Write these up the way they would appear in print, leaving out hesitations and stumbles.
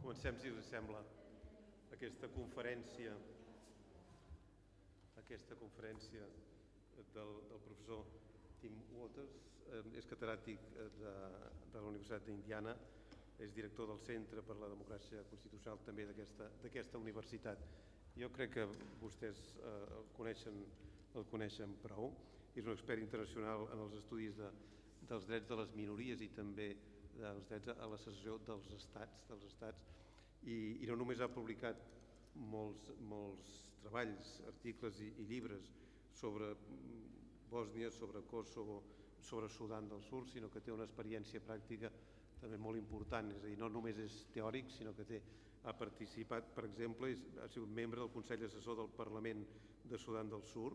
Comencem, si us sembla, aquesta conferència del professor Tim Waters. És catedràtic de la Universitat d'Indiana, és director del Centre per la Democràcia Constitucional també d'aquesta universitat. Jo crec que vostès el coneixen prou. És un expert internacional en els estudis dels drets de les minories i també dels drets a la secessió dels estats, i no només ha publicat molts treballs, articles i llibres sobre Bòsnia, sobre Kosovo, sobre Sudan del Sud, sinó que té una experiència pràctica també molt important. És a dir, no només és teòric, sinó que ha participat, per exemple, ha sigut membre del Consell Assessor del Parlament de Sudan del Sud,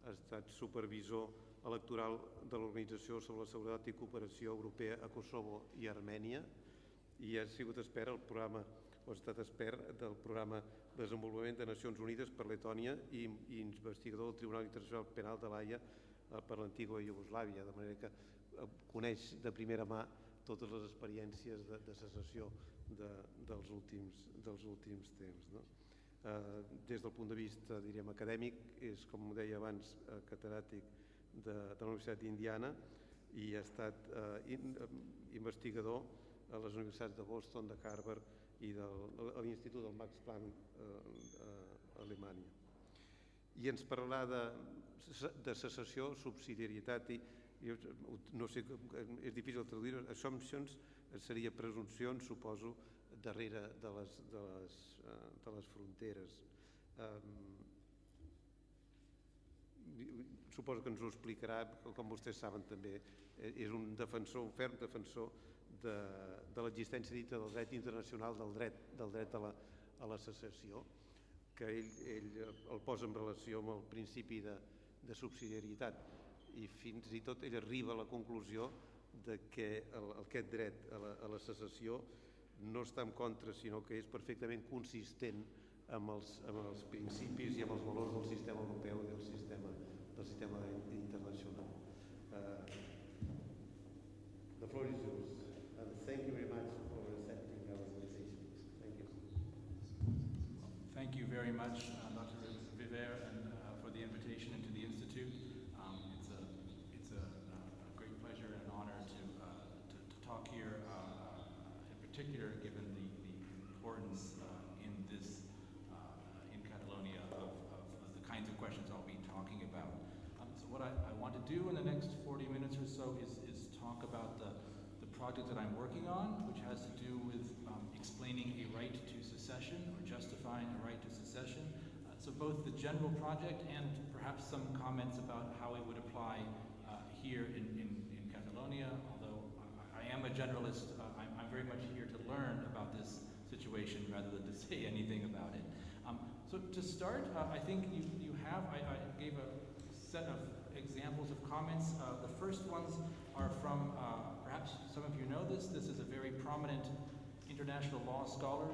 ha estat supervisor electoral de l'Organització sobre la Seguretat i Cooperació Europea a Kosovo i Armènia, i ha sigut expert del Programa de Desenvolupament de Nacions Unides per Letònia i investigador del Tribunal Internacional Penal de l'Haia per l'antiga Iugoslàvia, de manera que coneix de primera mà totes les experiències de secessió dels últims temps. Des del punt de vista, diríem, acadèmic, és, com deia abans, catedràtic de la Universitat d'Indiana i ha estat investigador a les universitats de Boston, de Harvard i a l'Institut del Max Planck a Alemanya. I ens parlarà de secessió, subsidiarity, no sé, és difícil traduir-ho, assumptions seria presumpcions, suposo, darrere de les fronteres. Suposo que ens ho explicarà, com vostès saben també, és un ferm defensor de l'existència dita del dret internacional, del dret a la secessió, que ell el posa en relació amb el principi de subsidiarietat, i fins i tot ell arriba a la conclusió que aquest dret a la secessió no està en contra, sinó que és perfectament consistent amb els principis i amb els valors del sistema europeu i del sistema internacional. The floor is yours. Thank you very much for accepting our invitation. Thank you. Thank you very much, Dr. Viver, and for the invitation into the Institute. It's a great pleasure and honor to talk here, in particular given the importance in Catalonia of the kinds of questions I'll be talking about. So what I want to do in the next 40 minutes or so is talk about the project that I'm working on, which has to do with explaining a right to secession or justifying a right to secession. So both the general project and perhaps some comments about how it would apply here in Catalonia, although I am a generalist, I'm very much here to learn about this situation rather than to say anything about it. So to start, I think I gave a set of examples of comments. The first ones are from, perhaps some of you know this is a very prominent international law scholar,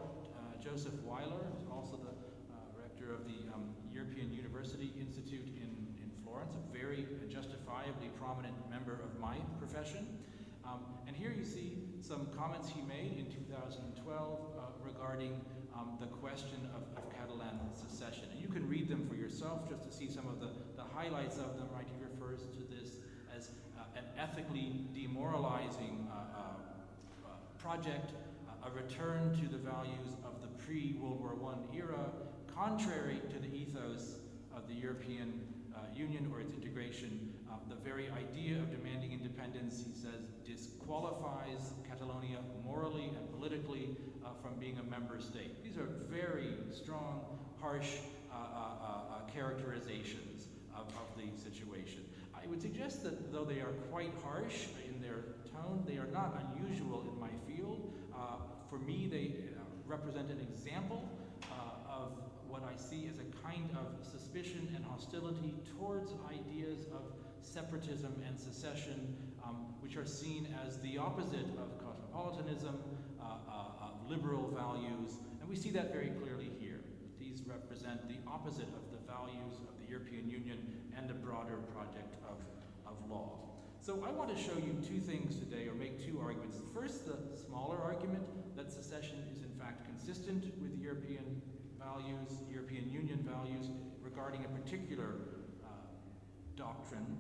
Joseph Weiler, who's also the rector of the European University Institute in Florence, a very justifiably prominent member of my profession. And here you see some comments he made in 2012 regarding the question of Catalan secession. And you can read them for yourself just to see some of the highlights of them, right? He refers to this as an ethically demoralizing project, a return to the values of the pre-World War I era, contrary to the ethos of the European Union or its integration. The very idea of demanding independence, he says, disqualifies Catalonia morally and politically from being a member state. These are very strong, harsh characterizations of the situation. I would suggest that though they are quite harsh in their tone, they are not unusual in my field. For me, they represent an example of what I see as a kind of suspicion and hostility towards ideas of separatism and secession, which are seen as the opposite of cosmopolitanism, of liberal values, and we see that very clearly here. These represent the opposite of the values of the European Union and the broader project of law. So I want to show you two things today, or make two arguments. First, the smaller argument that secession is in fact consistent with European values, European Union values regarding a particular doctrine,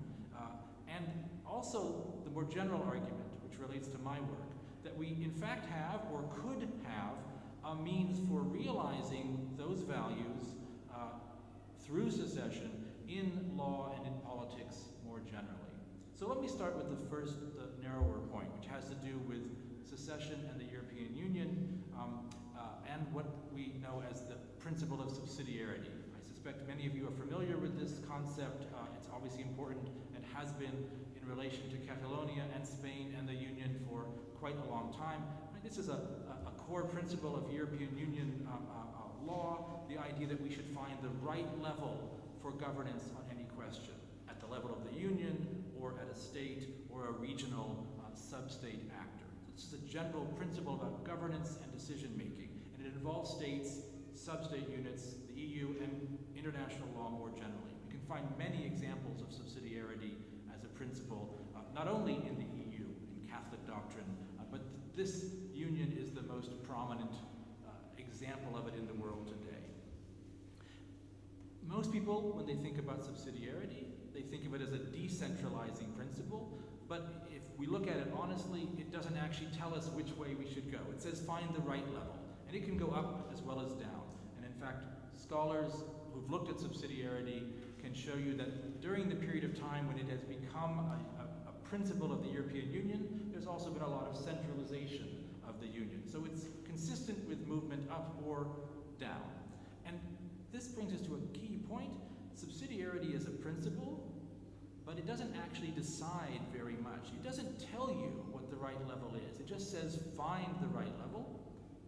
and also the more general argument, which relates to my work, that we in fact have or could have a means for realizing those values through secession in law and in politics more generally. So let me start with the first, the narrower point, which has to do with secession and the European Union, and what we know as the principle of subsidiarity. I suspect many of you are familiar with this concept. It's obviously important and has been in relation to Catalonia and Spain and the Union for quite a long time. This is a core principle of European Union law, the idea that we should find the right level for governance on any question, at the level of the Union, or at a state, or a regional sub-state actor. This is a general principle about governance and decision-making, and it involves states, sub-state units, the EU, and international law more generally. We can find many examples of subsidiarity as a principle, not only in the EU, in Catholic doctrine, but this union is the most prominent example of it in the world today. Most people, when they think about subsidiarity, they think of it as a decentralizing principle, but if we look at it honestly, it doesn't actually tell us which way we should go. It says find the right level, and it can go up as well as down. And in fact, scholars who've looked at subsidiarity can show you that during the period of time when it has become a principle of the European Union, there's also been a lot of centralization of the Union. So it's consistent with movement up or down. And this brings us to a key point. Subsidiarity is a principle, but it doesn't actually decide very much. It doesn't tell you what the right level is. It just says find the right level.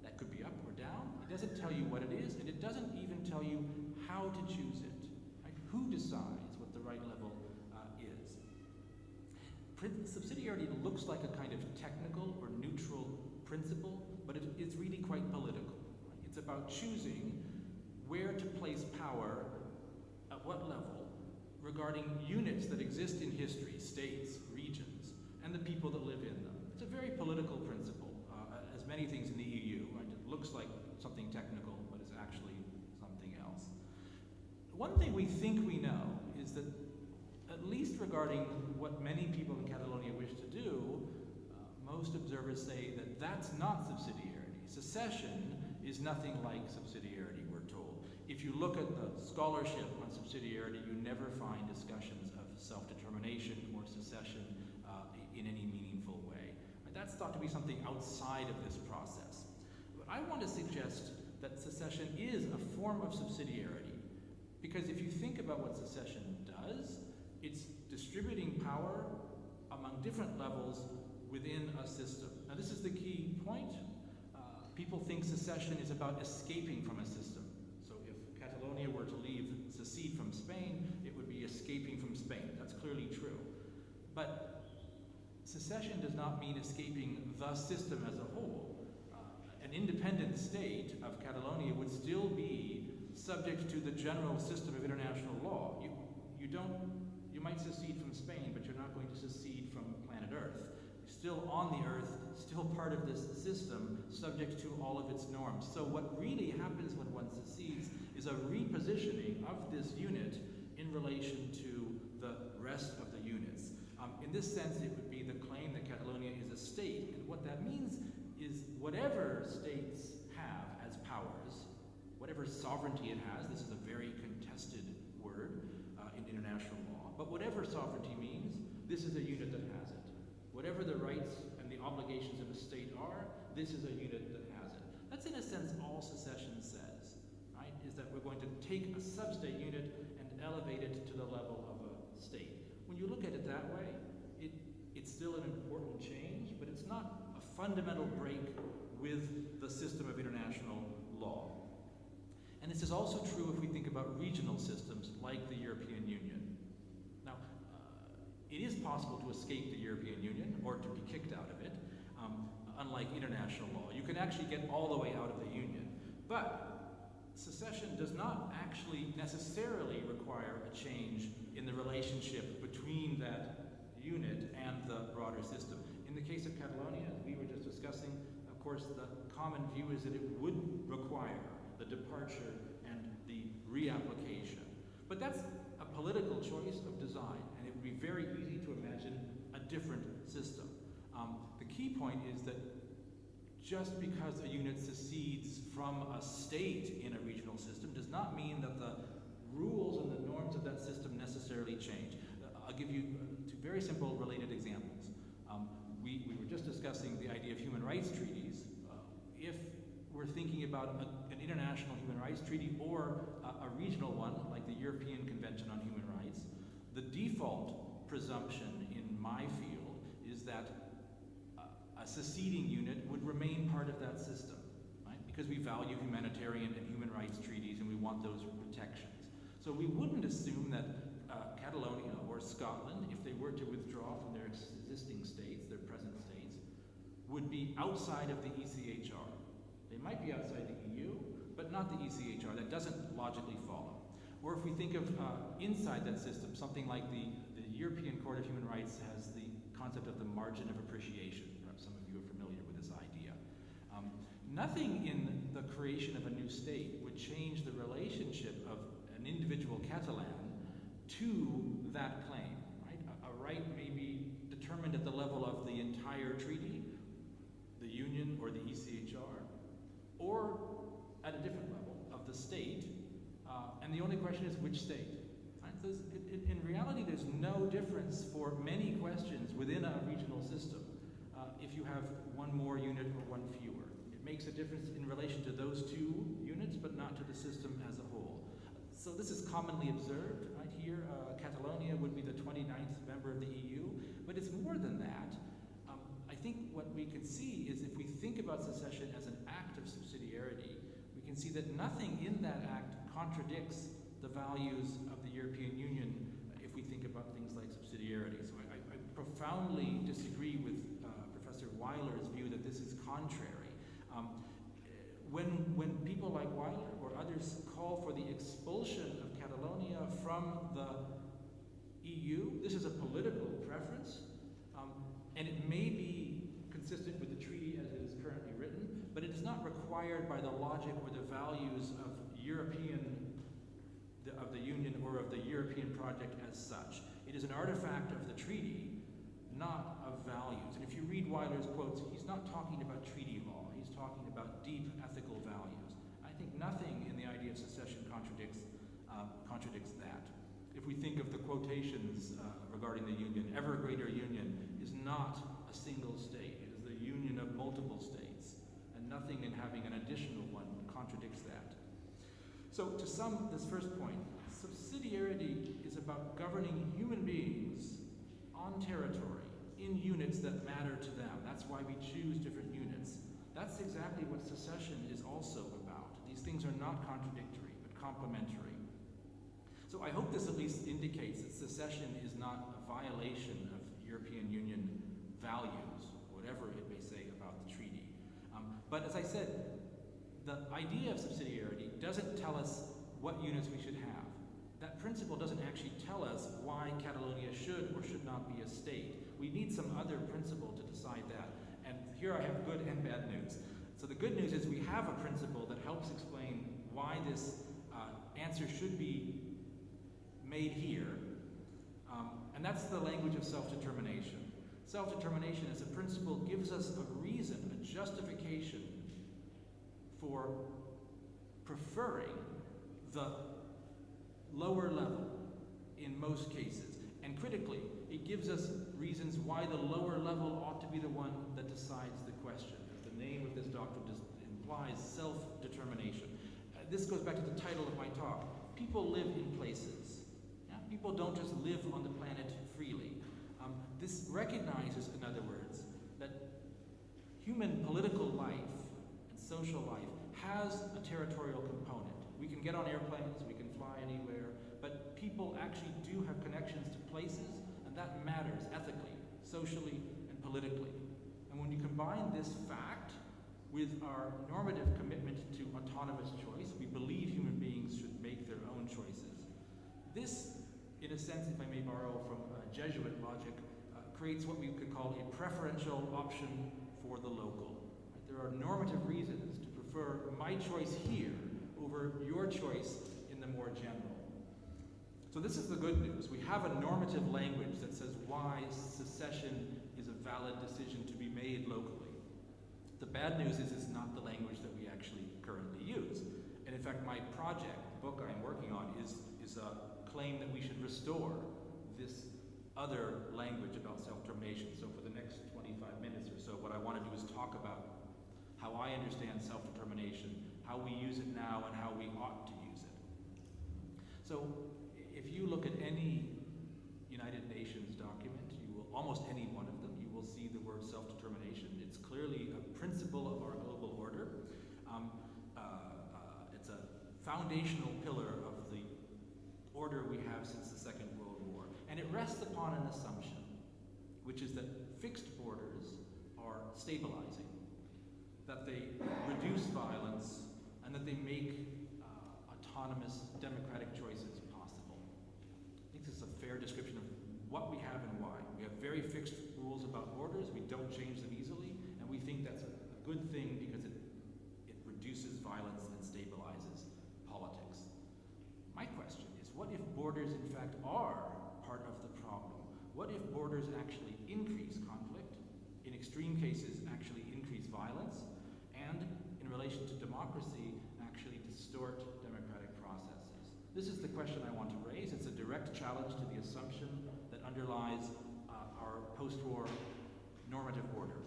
That could be up or down. It doesn't tell you what it is, and it doesn't even tell you how to choose it. Right? Who decides what the right level is? Subsidiarity looks like a kind of technical or neutral principle, but it's really quite political. Right? It's about choosing where to place power, at what level, regarding units that exist in history, states, regions, and the people that live in them. It's a very political principle, as many things in the EU. Right? It looks like something technical, but it's actually something else. One thing we think we know is that, at least regarding what many people in Catalonia wish to do, most observers say that that's not subsidiarity. Secession is nothing like subsidiarity, we're told. If you look at the scholarship on subsidiarity, you never find discussions of self-determination or secession in any meaningful way. And that's thought to be something outside of this process. But I want to suggest that secession is a form of subsidiarity, because if you think about what secession does, it's distributing power among different levels within a system. Now this is the key point. People think secession is about escaping from a system. So if Catalonia were to secede from Spain, it would be escaping from Spain. That's clearly true. But secession does not mean escaping the system as a whole. An independent state of Catalonia would still be subject to the general system of international law. You might secede from Spain, but you're not going to secede from planet Earth. You're still on the Earth, still part of this system, subject to all of its norms. So what really happens when one secedes is a repositioning of this unit in relation to the rest of the units. In this sense, it would be the claim that Catalonia is a state, and what that means is whatever states have as powers, whatever sovereignty it has, this is a very contested word in international law, but whatever sovereignty means, this is a unit that has it. Whatever the rights and the obligations of a state are, this is a unit that has it. That's in a sense all secession says, right? Is that we're going to take a sub-state unit and elevate it to the level of a state. When you look at it that way, it's still an important change, but it's not a fundamental break with the system of international law. And this is also true if we think about regional systems like the European Union. Now, it is possible to escape the European Union or to be kicked out of it, unlike international law. You can actually get all the way out of the Union. But secession does not actually necessarily require a change in the relationship between that unit and the broader system. In the case case of Catalonia, as we were just discussing, of course, the common view is that it would require the departure and the reapplication. But that's a political choice of design, and it would be very easy to imagine a different system. The key point is that just because a unit secedes from a state in a regional system does not mean that the rules and the norms of that system necessarily change. I'll give you two very simple related examples. We were just discussing the idea of human rights treaties. If we're thinking about an international human rights treaty or a regional one, like the European Convention on Human Rights, the default presumption in my field is that a seceding unit would remain part of that system, right? Because we value humanitarian and human rights treaties and we want those protections. So we wouldn't assume that Catalonia or Scotland, if they were to withdraw from their existing states, their present states, would be outside of the ECHR. They might be outside the EU, but not the ECHR. That doesn't logically follow. Or if we think of inside that system, something like the European Court of Human Rights has the concept of the margin of appreciation. Perhaps some of you are familiar with this idea. Nothing in the creation of a new state would change the relationship of an individual Catalan to that claim. Right? A right may be determined at the level of the entire treaty, the Union or the ECHR, or at a different level of the state, and the only question is which state. Right? So in reality, there's no difference for many questions within a regional system if you have one more unit or one fewer. It makes a difference in relation to those two units, but not to the system as a whole. So this is commonly observed. Right here, Catalonia would be the 29th member of the EU, but it's more than that. I think what we can see is if we think about secession as an act of subsidiarity, we can see that nothing in that act contradicts the values of the European Union if we think about things like subsidiarity. So I profoundly disagree with Professor Weiler's view that this is contrary. When people like Weiler or others call for the expulsion of Catalonia from the EU, this is a political preference, and it may be consistent with the treaty as it is currently written, but it is not required by the logic or the values of the Union or of the European project as such. It is an artifact of the treaty, not of values. And if you read Weiler's quotes, he's not talking about treaty law. He's talking about deep ethical values. I think nothing in the idea of secession contradicts that. If we think of the quotations regarding the Union, ever greater union is not a single state. It is the union of multiple states, and nothing in having an additional one contradicts that. So to sum this first point, subsidiarity is about governing human beings on territory in units that matter to them. That's why we choose different units. That's exactly what secession is also about. These things are not contradictory, but complementary. So I hope this at least indicates that secession is not a violation of European Union values, whatever it may say about the treaty. But as I said, the idea of subsidiarity doesn't tell us what units we should have. That principle doesn't actually tell us why Catalonia should or should not be a state. We need some other principle to decide that. And here I have good and bad news. So the good news is we have a principle that helps explain why this answer should be made here. And that's the language of self-determination. Self-determination as a principle gives us a reason, a justification for preferring the lower level in most cases. And critically, it gives us reasons why the lower level ought to be the one that decides the question. As the name of this doctrine implies, self-determination. This goes back to the title of my talk. People live in places. Yeah? People don't just live on the planet freely. This recognizes, in other words, that human political life and social life has a territorial component. We can get on airplanes, we can fly anywhere, but people actually do have connections to places, and that matters ethically, socially, and politically. And when you combine this fact with our normative commitment to autonomous choice, we believe human beings should make their own choices. This, in a sense, if I may borrow from Jesuit logic, creates what we could call a preferential option for the local. Right? There are normative reasons to prefer my choice here over your choice in the more general. So this is the good news. We have a normative language that says why secession is a valid decision to be made locally. The bad news is it's not the language that we actually currently use. And in fact, my project, the book I'm working on, is a claim that we should restore this other language about self-determination. So for the next 25 minutes or so, what I want to do is talk about how I understand self-determination, how we use it now, and how we ought to use it. So if you look at any United Nations document, you will, almost any one of them, you will see the word self-determination. It's clearly a principle of our global order. It's a foundational pillar of the order we have since the Second World War. And it rests upon an assumption, which is that fixed borders are stabilizing, that they reduce violence, and that they make autonomous democratic choices possible. I think this is a fair description of what we have and why. We have very fixed rules about borders. We don't change them easily, and we think that's a good thing because it reduces violence and stabilizes politics. My question is, what if borders in fact are part of the problem? What if borders actually increase conflict, in extreme cases actually increase violence, and in relation to democracy actually distort democratic processes? This is the question I want to raise. It's a direct challenge to the assumption that underlies our post-war normative order.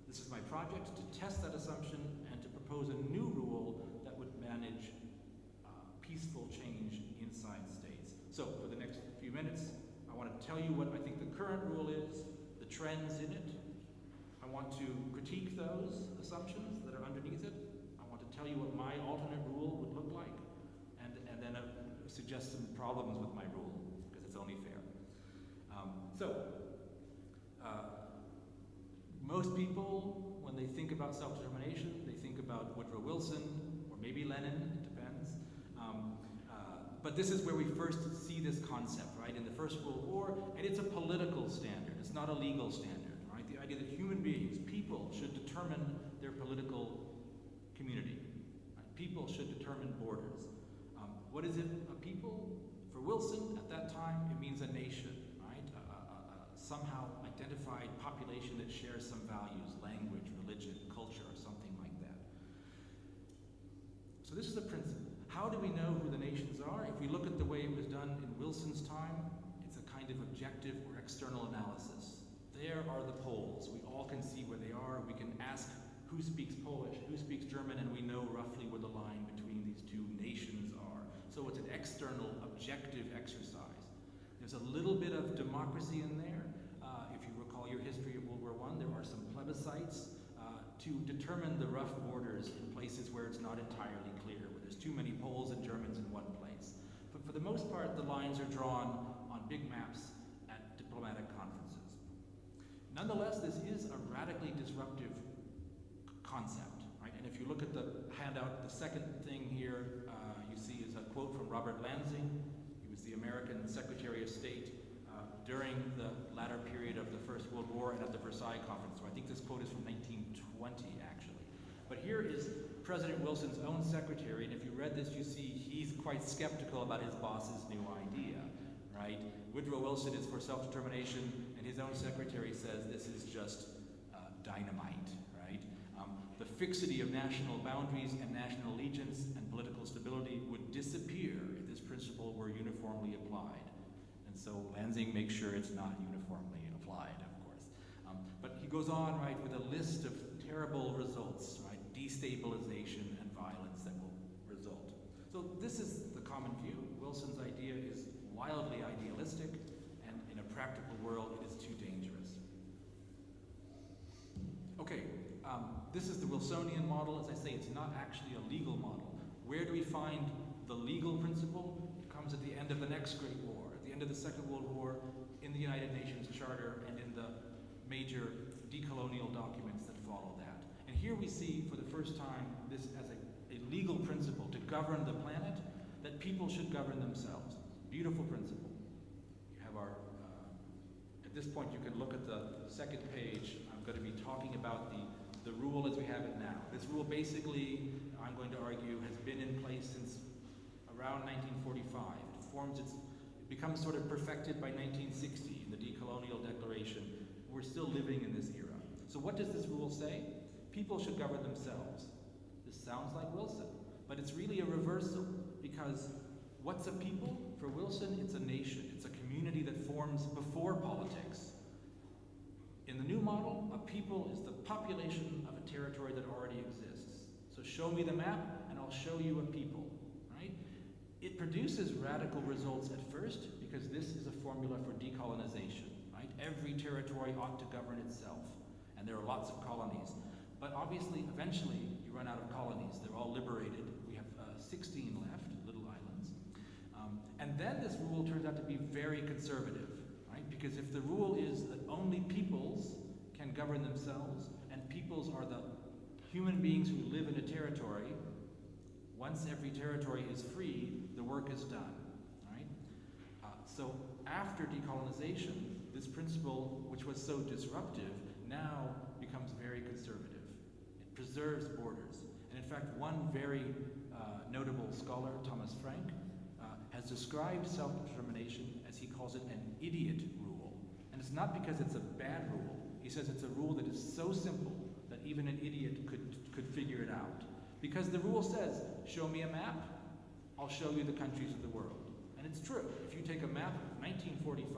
This is my project to test that assumption and to propose a new rule that would manage peaceful change inside states. So for the next few minutes, I want to tell you what I think the current rule is, the trends in it. I want to critique those assumptions that are underneath it. I want to tell you what my alternate rule would look like, and then suggest some problems with my rule, because it's only fair. Most people, when they think about self-determination, they think about Woodrow Wilson, or maybe Lenin, it depends. But this is where we first see this concept, right, in the First World War, and it's a political standard, it's not a legal standard, right? The idea that human beings, people, should determine their political community. Right? People should determine borders. What is it, a people? For Wilson, at that time, it means a nation, right? Somehow identified population that shares some values, language, religion, culture, or something like that. So this is a principle. How do we know who the nations are? If we look at the way it was done in Wilson's time, it's a kind of objective or external analysis. There are the poles. We all can see where they are. We can ask who speaks Polish, who speaks German, and we know roughly where the line between these two nations are. So it's an external, objective exercise. There's a little bit of democracy in there. If you recall your history of World War I, there are some plebiscites to determine the rough borders in places where it's not entirely clear, where there's too many Poles and Germans in one place. But for the most part, the lines are drawn on big maps at diplomatic conferences. Nonetheless, this is a radically disruptive concept, right? And if you look at the handout, the second thing here you see is a quote from Robert Lansing. He was the American Secretary of State during the latter period of the First World War and at the Versailles Conference. So I think this quote is from 1920, actually. But here is President Wilson's own secretary, and if you read this, you see he's quite skeptical about his boss's new idea, right? Woodrow Wilson is for self-determination, and his own secretary says this is just dynamite, right? The fixity of national boundaries and national allegiance and political stability would disappear if this principle were uniformly applied. And so Lansing makes sure it's not uniformly applied, of course. But he goes on, right, with a list of terrible results, right? Destabilization and violence that will result. So this is the common view. Wilson's idea is wildly idealistic, and in a practical world, it is too dangerous. Okay, this is the Wilsonian model. As I say, it's not actually a legal model. Where do we find the legal principle? It comes at the end of the next Great War, at the end of the Second World War, in the United Nations Charter and in the major decolonial documents that follow that. And here we see, for the first time, this as a legal principle to govern the planet, that people should govern themselves. Beautiful principle. You have our, at this point, you can look at the second page. I'm going to be talking about the rule as we have it now. This rule basically, I'm going to argue, has been in place since around 1945. It becomes sort of perfected by 1960 in the Decolonial Declaration. We're still living in this era. So what does this rule say? People should govern themselves. This sounds like Wilson, but it's really a reversal, because what's a people? For Wilson, it's a nation. It's a community that forms before politics. In the new model, a people is the population of a territory that already exists. So show me the map, and I'll show you a people, right? It produces radical results at first, because this is a formula for decolonization, right? Every territory ought to govern itself, and there are lots of colonies. But obviously, eventually, you run out of colonies. They're all liberated. We have 16 left, little islands. And then this rule turns out to be very conservative, right? Because if the rule is that only peoples can govern themselves, and peoples are the human beings who live in a territory, once every territory is free, the work is done, right? So after decolonization, this principle, which was so disruptive, now becomes very conservative. It preserves borders. And in fact, one very notable scholar, Thomas Frank, has described self-determination as he calls it an idiot rule. And it's not because it's a bad rule. He says it's a rule that is so simple that even an idiot could figure it out. Because the rule says, show me a map, I'll show you the countries of the world. And it's true. If you take a map of 1945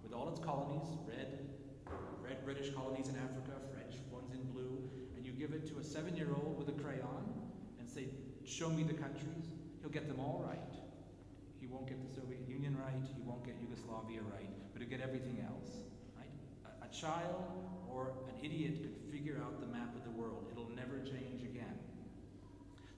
with all its colonies, red British colonies in Africa, French ones in blue, and you give it to a 7-year-old with a crayon and say, show me the countries, he'll get them all right. He won't get the Soviet Union right, he won't get Yugoslavia right, but he'll get everything else, right? A child or an idiot could figure out the map of the world. It'll never change again.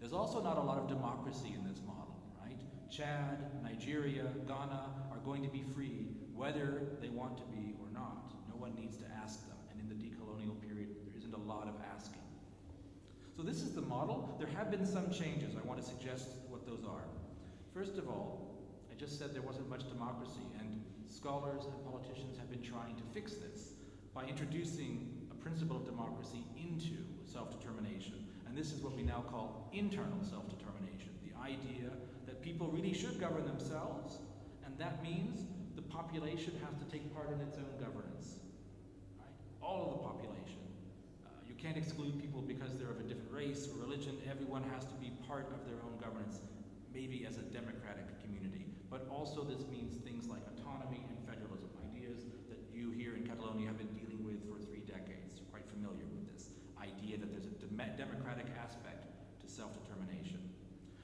There's also not a lot of democracy in this model, right? Chad, Nigeria, Ghana are going to be free whether they want to be or not. No one needs to ask them, and in the decolonial period, there isn't a lot of asking. So this is the model. There have been some changes. I want to suggest what those are. First of all, I just said there wasn't much democracy, and scholars and politicians have been trying to fix this by introducing a principle of democracy into self-determination. And this is what we now call internal self-determination, the idea that people really should govern themselves, and that means the population has to take part in its own governance, right? All of the population. You can't exclude people because they're of a different race or religion. Everyone has to be part of their own governance, maybe as a democratic community. But also this means things like autonomy and federalism, ideas that you here in Catalonia have been dealing with for 3 decades. You're quite familiar with this idea that there's a democratic aspect to self-determination.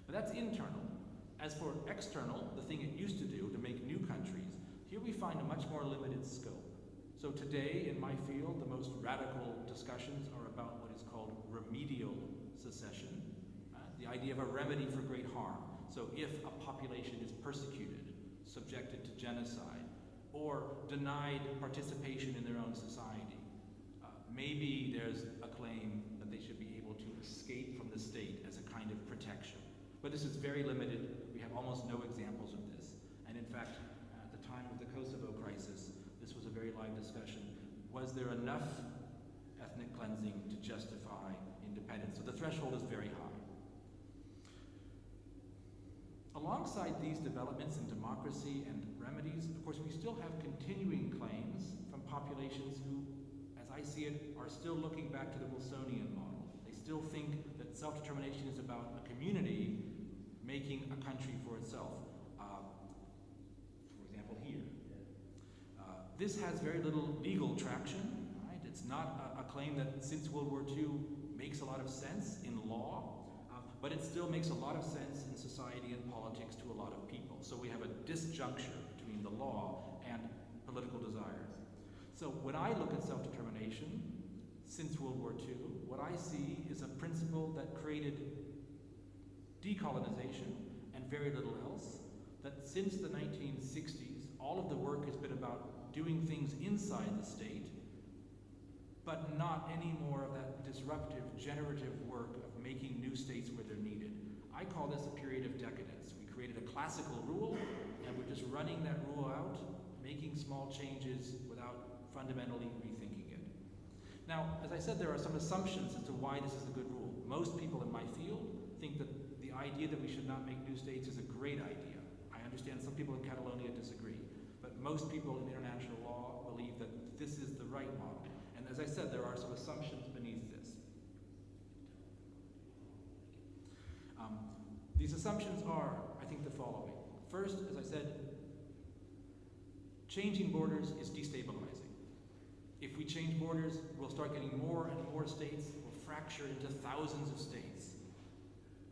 But that's internal. As for external, the thing it used to do to make new countries, here we find a much more limited scope. So today, in my field, the most radical discussions are about what is called remedial secession, the idea of a remedy for great harm. So if a population is persecuted, subjected to genocide, or denied participation in their own society, maybe there's a claim that they should be able to escape from the state as a kind of protection. But this is very limited. We have almost no examples of this. And in fact, at the time of the Kosovo crisis, this was a very live discussion. Was there enough ethnic cleansing to justify independence? So the threshold is very high. Alongside these developments in democracy and remedies, of course, we still have continuing claims from populations who, as I see it, are still looking back to the Wilsonian model. They still think that self-determination is about a community making a country for itself. For example, here. This has very little legal traction, right? It's not a claim that since World War II makes a lot of sense in law, but it still makes a lot of sense in society and politics to a lot of people. So we have a disjuncture between the law and political desires. So when I look at self-determination since World War II, what I see is a principle that created decolonization and very little else, that since the 1960s, all of the work has been about doing things inside the state, but not any more of that disruptive, generative work of making new states where they're needed. I call this a period of decadence. We created a classical rule, and we're just running that rule out, making small changes without fundamentally rethinking it. Now, as I said, there are some assumptions as to why this is a good rule. Most people in my field think that the idea that we should not make new states is a great idea. I understand some people in Catalonia disagree, but most people in international law believe that this is the right model. And as I said, there are some assumptions beneath this. These assumptions are, I think, the following. First, as I said, changing borders is destabilizing. If we change borders, we'll start getting more and more states. We'll fracture into thousands of states.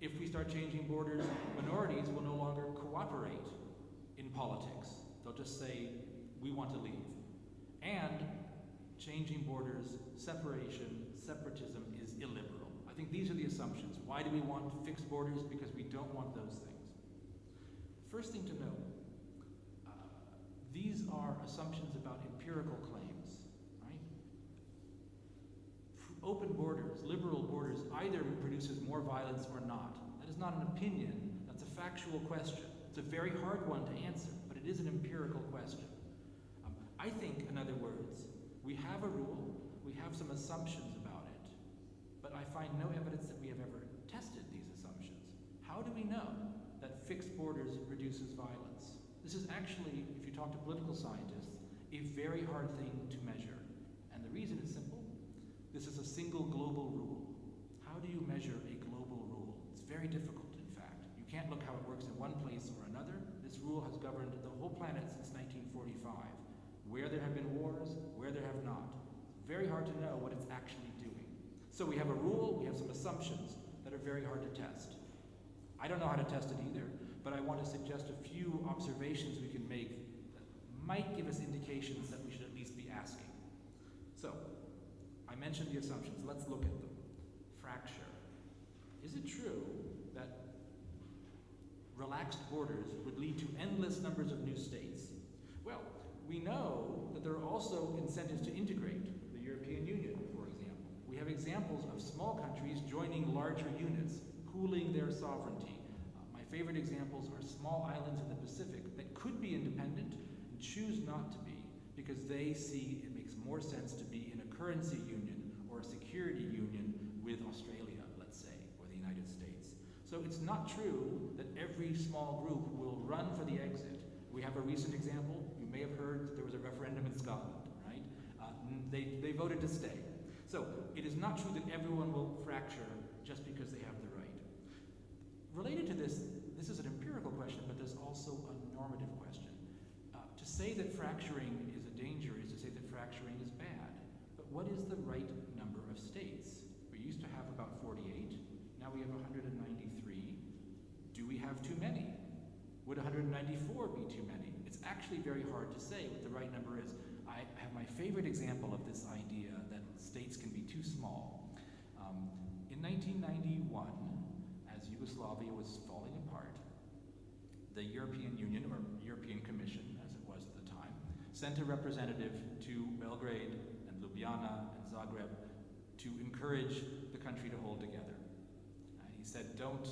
If we start changing borders, minorities will no longer cooperate in politics. They'll just say, we want to leave. And changing borders, separation, separatism is illiberal. I think these are the assumptions. Why do we want fixed borders? Because we don't want those things. First thing to note, these are assumptions about empirical claims, right? Open borders, liberal borders, either produces more violence or not. That is not an opinion, that's a factual question. It's a very hard one to answer, but it is an empirical question. I think, in other words, we have a rule, we have some assumptions about it, but I find no evidence that we have ever tested these assumptions. How do we know that fixed borders reduces violence? This is actually, if you talk to political scientists, a very hard thing to measure. And the reason is simple. This is a single global rule. How do you measure a global rule? It's very difficult, in fact. You can't look how it works in one place or another. This rule has governed the whole planet since 1945. Where there have been wars, where there have not. Very hard to know what it's actually doing. So we have a rule, we have some assumptions that are very hard to test. I don't know how to test it either, but I want to suggest a few observations we can make that might give us indications that we should at least be asking. So, I mentioned the assumptions. Let's look at them. Fracture. Is it true that relaxed borders would lead to endless numbers of new states? Well, we know that there are also incentives to integrate. The European Union, for example. We have examples of small countries joining larger units, pooling their sovereignty. My favorite examples are small islands in the Pacific that could be independent and choose not to be because they see it makes more sense to be in a currency union or a security union with Australia, let's say, or the United States. So it's not true that every small group will run for the exit. We have a recent example. You may have heard that there was a referendum in Scotland, right? They voted to stay. So it is not true that everyone will fracture just because they have the right. Related to this, this is an empirical question, but there's also a normative question. To say that fracturing is a danger is to say that fracturing is bad. But what is the right number of states? We used to have about 48. Now we have 193. Do we have too many? Would 194 be too many? It's actually very hard to say what the right number is. I have my favorite example of this idea that states can be too small. In 1991, as Yugoslavia was falling apart, the European Union, or European Commission, as it was at the time, sent a representative to Belgrade and Ljubljana and Zagreb to encourage the country to hold together. He said, don't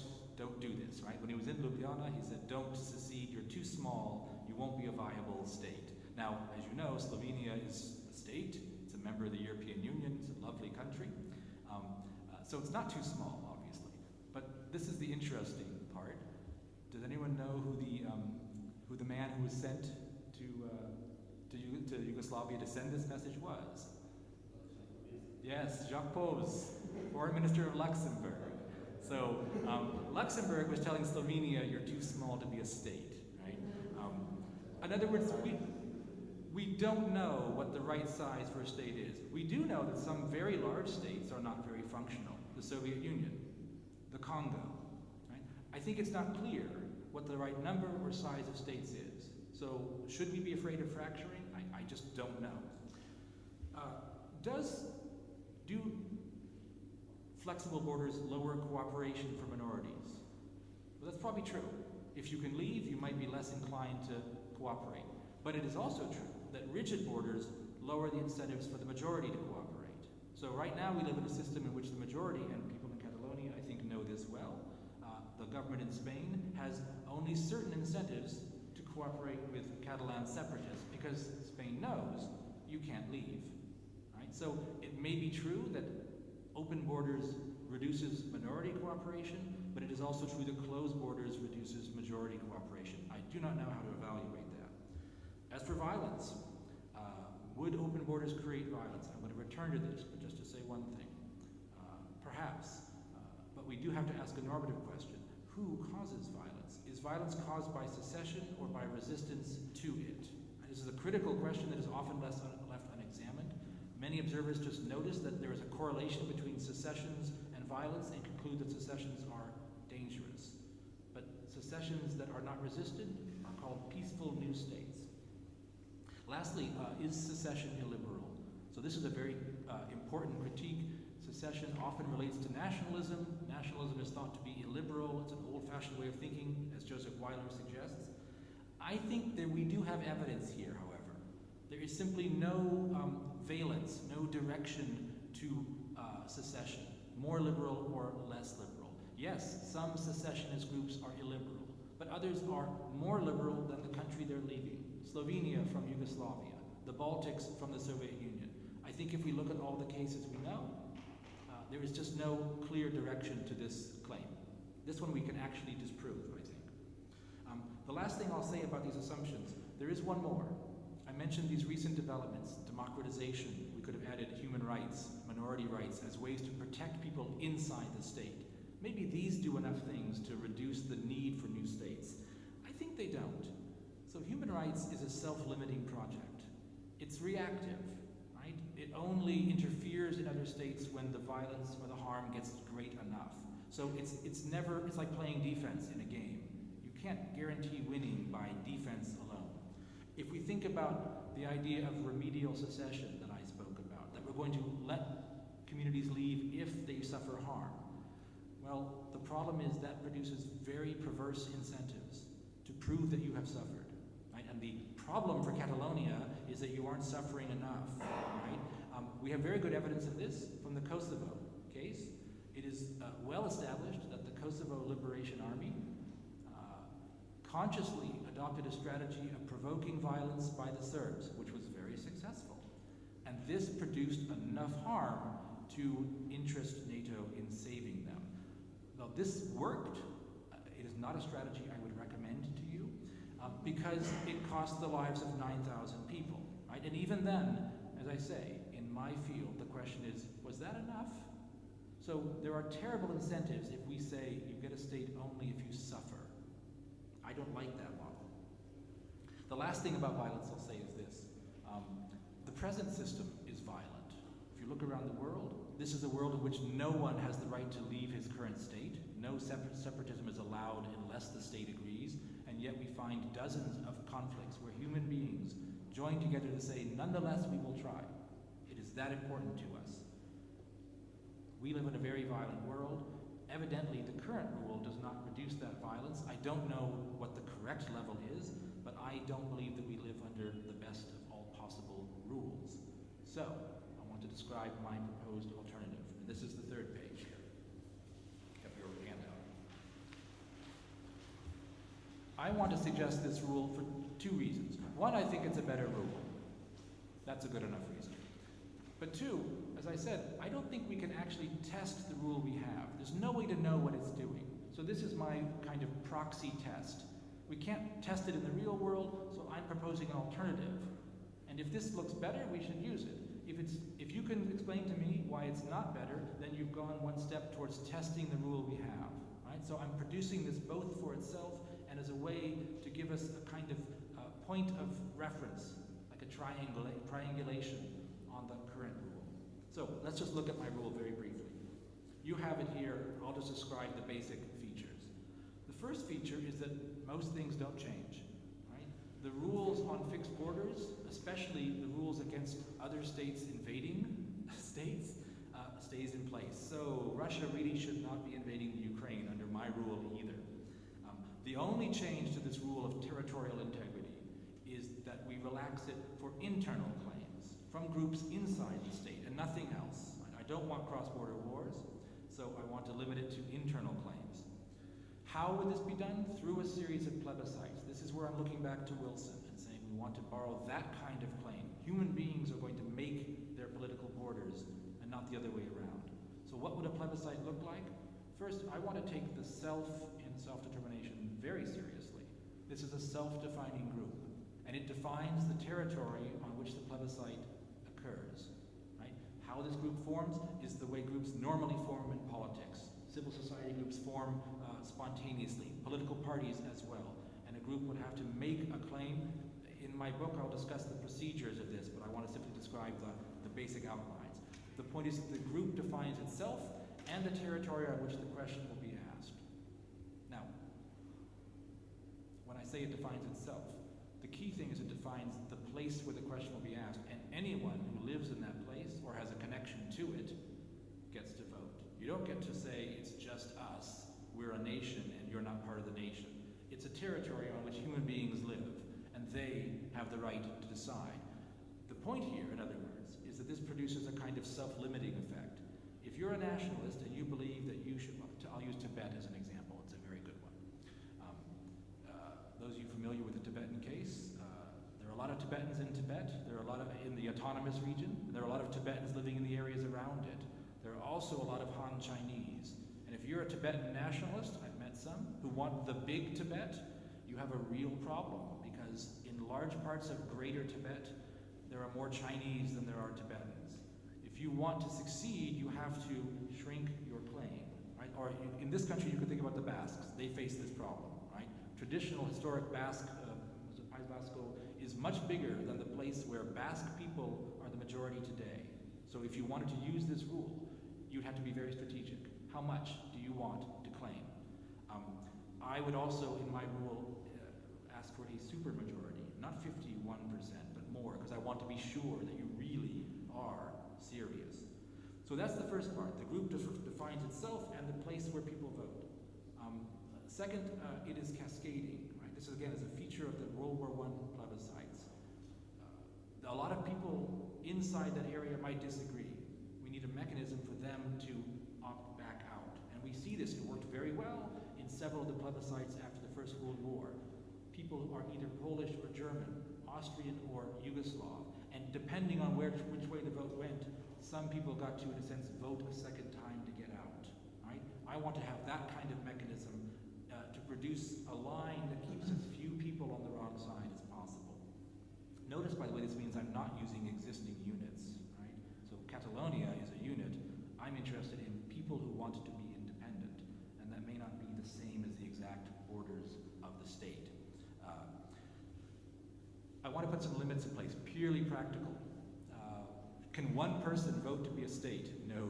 do this, right? When he was in Ljubljana, he said, don't secede, you're too small, you won't be a viable state. Now, as you know, Slovenia is a state, it's a member of the European Union, it's a lovely country. So it's not too small, obviously. But this is the interesting part. Does anyone know who the man who was sent to Yugoslavia to send this message was? Yes, Jacques Pos, Foreign Minister of Luxembourg. So Luxembourg was telling Slovenia, you're too small to be a state, right? In other words, we don't know what the right size for a state is. We do know that some very large states are not very functional. The Soviet Union, the Congo, right? I think it's not clear what the right number or size of states is. So should we be afraid of fracturing? I just don't know. Do flexible borders lower cooperation for minorities? Well, that's probably true. If you can leave, you might be less inclined to cooperate. But it is also true that rigid borders lower the incentives for the majority to cooperate. So right now we live in a system in which the majority, and people in Catalonia I think know this well, the government in Spain has only certain incentives to cooperate with Catalan separatists because Spain knows you can't leave. Right? So it may be true that open borders reduces minority cooperation, but it is also true that closed borders reduces majority cooperation. I do not know how to evaluate that. As for violence, would open borders create violence? I'm going to return to this, but just to say one thing. Perhaps, but we do have to ask a normative question. Who causes violence? Is violence caused by secession or by resistance to it? And this is a critical question that is often left unexamined. Many observers just notice that there is a correlation between secessions and violence and conclude that secessions are dangerous. But secessions that are not resisted are called peaceful new states. Lastly, is secession illiberal? So this is a very important critique. Secession often relates to nationalism. Nationalism is thought to be illiberal. It's an old-fashioned way of thinking, as Joseph Weiler suggests. I think that we do have evidence here, however. There is simply no valence, no direction to secession, more liberal or less liberal. Yes, some secessionist groups are illiberal, but others are more liberal than the country they're leaving. Slovenia from Yugoslavia, the Baltics from the Soviet Union. I think if we look at all the cases we know, there is just no clear direction to this claim. This one we can actually disprove, I think. The last thing I'll say about these assumptions, there is one more. I mentioned these recent developments, democratization. We could have added human rights, minority rights, as ways to protect people inside the state. Maybe these do enough things to reduce the need for new states. I think they don't. So human rights is a self-limiting project. It's reactive, right? It only interferes in other states when the violence or the harm gets great enough. So it's like playing defense in a game. You can't guarantee winning by defense alone. If we think about the idea of remedial secession that I spoke about, that we're going to let communities leave if they suffer harm, well, the problem is that produces very perverse incentives to prove that you have suffered. And the problem for Catalonia is that you aren't suffering enough, right? We have very good evidence of this from the Kosovo case. It is well established that the Kosovo Liberation Army consciously adopted a strategy of provoking violence by the Serbs, which was very successful. And this produced enough harm to interest NATO in saving them. Though this worked, it is not a strategy I would recommend to you, because it cost the lives of 9,000 people, right? And even then, as I say, in my field, the question is, was that enough? So there are terrible incentives if we say you get a state only if you suffer. I don't like that model. The last thing about violence I'll say is this. The present system is violent. If you look around the world, this is a world in which no one has the right to leave his current state. No separatism is allowed unless the state agrees. And yet we find dozens of conflicts where human beings join together to say, nonetheless, we will try. It is that important to us. We live in a very violent world. Evidently, the current rule does not reduce that violence. I don't know what the correct level is, but I don't believe that we live under the best of all possible rules. So, I want to describe my proposed alternative. And this is the third page here. Have your handout. I want to suggest this rule for two reasons. One, I think it's a better rule. That's a good enough reason. But two, as I said, I don't think we can actually test the rule we have. There's no way to know what it's doing. So this is my kind of proxy test. We can't test it in the real world, so I'm proposing an alternative. And if this looks better, we should use it. If you can explain to me why it's not better, then you've gone one step towards testing the rule we have. Right? So I'm producing this both for itself and as a way to give us a kind of point of reference, like a triangulation on the current rule. So let's just look at my rule very briefly. You have it here. I'll just describe the basic features. The first feature is that most things don't change. Right? The rules on fixed borders, especially the rules against other states invading states, stays in place. So Russia really should not be invading the Ukraine under my rule either. The only change to this rule of territorial integrity is that we relax it for internal claims from groups inside the state and nothing else. I don't want cross-border wars, so I want to limit it to internal claims. How would this be done? Through a series of plebiscites. This is where I'm looking back to Wilson and saying we want to borrow that kind of claim. Human beings are going to make their political borders and not the other way around. So what would a plebiscite look like? First, I want to take the self in self-determination very seriously. This is a self-defining group, and it defines the territory on which the plebiscite occurs. Right? How this group forms is the way groups normally form in politics. Civil society groups form spontaneously, political parties as well, and a group would have to make a claim. In my book, I'll discuss the procedures of this, but I want to simply describe the basic outlines. The point is that the group defines itself and the territory on which the question will be asked. Now, when I say it defines itself, the key thing is it defines the place where the question will be asked, and anyone who lives in that place or has a connection to it gets to vote. You don't get to say it's just us, we're a nation, and you're not part of the nation. It's a territory on which human beings live, and they have the right to decide. The point here, in other words, is that this produces a kind of self-limiting effect. If you're a nationalist and you believe that you should, I'll use Tibet as an example, it's a very good one. Those of you familiar with the Tibetan case, there are a lot of Tibetans in Tibet, there are a lot of in the autonomous region, there are a lot of Tibetans living in the areas around it. There are also a lot of Han Chinese. And if you're a Tibetan nationalist, I've met some, who want the big Tibet, you have a real problem, because in large parts of greater Tibet, there are more Chinese than there are Tibetans. If you want to succeed, you have to shrink your claim, right? Or in this country, you could think about the Basques. They face this problem, right? Traditional historic Basque, País Vasco, is much bigger than the place where Basque people are the majority today. So if you wanted to use this rule, you'd have to be very strategic. How much do you want to claim? I would also, in my rule, ask for a supermajority, not 51%, but more, because I want to be sure that you really are serious. So that's the first part. The group defines itself and the place where people vote. Second, it is cascading. Right? This, again, is a feature of the World War I plebiscites. A lot of people inside that area might disagree. We need a mechanism for them to opt back out. And we see this. It worked very well in several of the plebiscites after the First World War. People are either Polish or German, Austrian or Yugoslav. And depending on which way the vote went, some people got to, in a sense, vote a second time to get out. Right? I want to have that kind of mechanism to produce a line that keeps as few people on the wrong side as possible. Notice, by the way, this means I'm not using existing units. Right? So Catalonia is a unit. I'm interested in people who want to be independent, and that may not be the same as the exact borders of the state. I want to put some limits in place, purely practical. Can one person vote to be a state? No.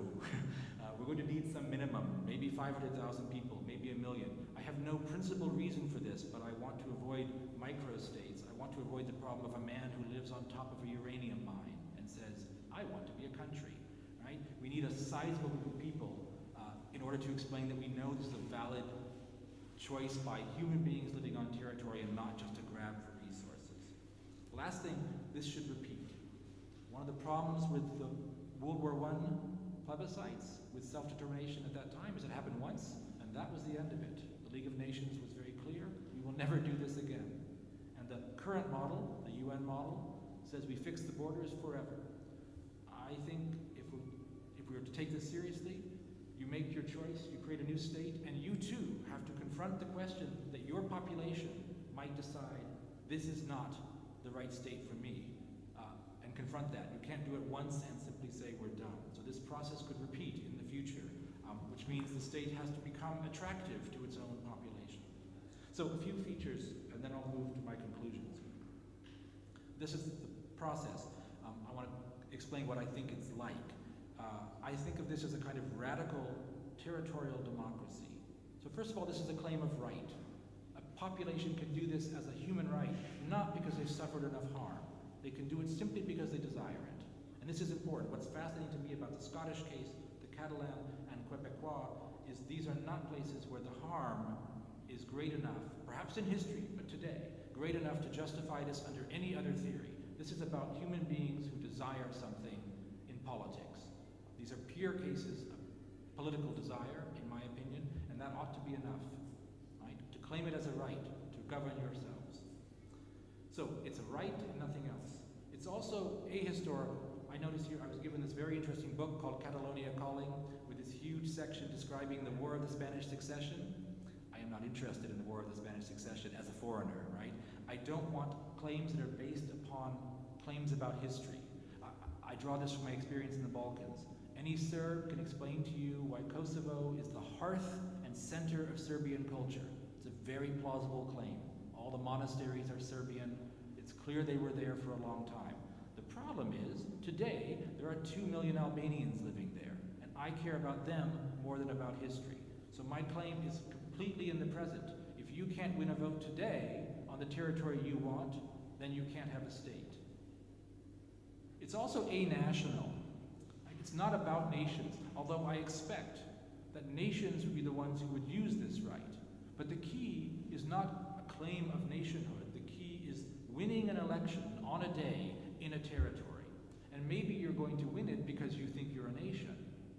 We're going to need some minimum, maybe 500,000 people, maybe 1 million. I have no principal reason for this, but I want to avoid microstates. I want to avoid the problem of a man who lives on top of a uranium mine and says, I want to be a country, right? We need a sizable group of people in order to explain that we know this is a valid choice by human beings living on territory and not just a grab for resources. Last thing, this should repeat. One of the problems with the World War I plebiscites, with self-determination at that time, is it happened once, and that was the end of it. The League of Nations was very clear, we will never do this again. And the current model, the UN model, says we fix the borders forever. I think if we were to take this seriously, you make your choice, you create a new state, and you too have to confront the question that your population might decide this is not the right state for me, and confront that. You can't do it once and simply say we're done. So this process could repeat in the future, which means the state has to become attractive to its own population. So a few features, and then I'll move to my conclusions. This is the process. I want to explain what I think it's like. I think of this as a kind of radical territorial democracy. So first of all, this is a claim of right. A population can do this as a human right, not because they've suffered enough harm. They can do it simply because they desire it. And this is important. What's fascinating to me about the Scottish case, the Catalan and Quebecois, is these are not places where the harm is great enough, perhaps in history, but today, great enough to justify this under any other theory. This is about human beings who desire something in politics. These are pure cases of political desire, in my opinion, and that ought to be enough, right? To claim it as a right to govern yourselves. So it's a right and nothing else. It's also ahistorical. I noticed here I was given this very interesting book called Catalonia Calling, with this huge section describing the War of the Spanish Succession. I am not interested in the War of the Spanish Succession as a foreigner, right? I don't want claims that are based upon claims about history. I draw this from my experience in the Balkans. Any Serb can explain to you why Kosovo is the hearth and center of Serbian culture. It's a very plausible claim. All the monasteries are Serbian. It's clear they were there for a long time. The problem is, today, there are 2 million Albanians living there, and I care about them more than about history. So my claim is completely in the present. If you can't win a vote today on the territory you want, then you can't have a state. It's also anational. It's not about nations, although I expect that nations would be the ones who would use this right. But the key is not a claim of nationhood. The key is winning an election on a day in a territory. And maybe you're going to win it because you think you're a nation,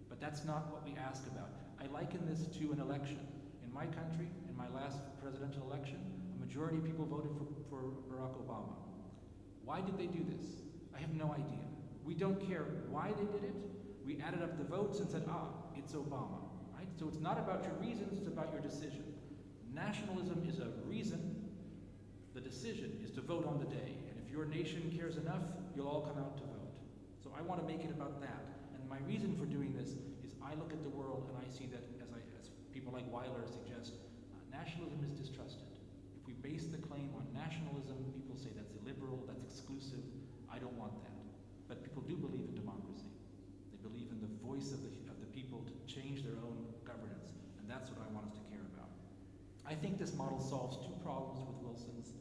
but that's not what we ask about. I liken this to an election. In my country, in my last presidential election, a majority of people voted for Barack Obama. Why did they do this? I have no idea. We don't care why they did it. We added up the votes and said, it's Obama, right? So it's not about your reasons, it's about your decision. Nationalism is a reason. The decision is to vote on the day. And if your nation cares enough, you'll all come out to vote. So I want to make it about that. And my reason for doing this is I look at the world and I see that, as people like Weiler suggest, nationalism is distrusted. If we base the claim on nationalism, people say that's illiberal, that's exclusive. I don't want that. But people do believe in democracy. They believe in the voice of the people to change their own governance. And that's what I want us to care about. I think this model solves two problems with Wilson's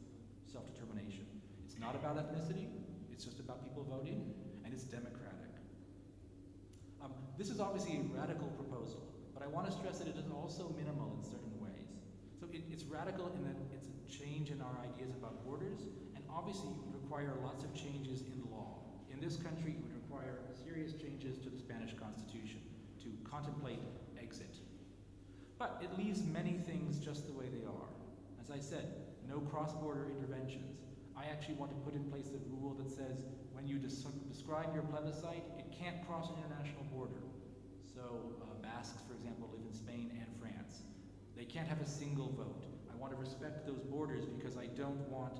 self-determination. It's not about ethnicity, it's just about people voting, and it's democratic. This is obviously a radical proposal, but I want to stress that it is also minimal in certain ways. So it's radical in that it's a change in our ideas about borders, and obviously it would require lots of changes in law. In this country, it would require serious changes to the Spanish Constitution to contemplate exit. But it leaves many things just the way they are. As I said, no cross-border interventions. I actually want to put in place a rule that says when you describe your plebiscite, it can't cross an international border. So Basques, for example, live in Spain and France. They can't have a single vote. I want to respect those borders because I don't want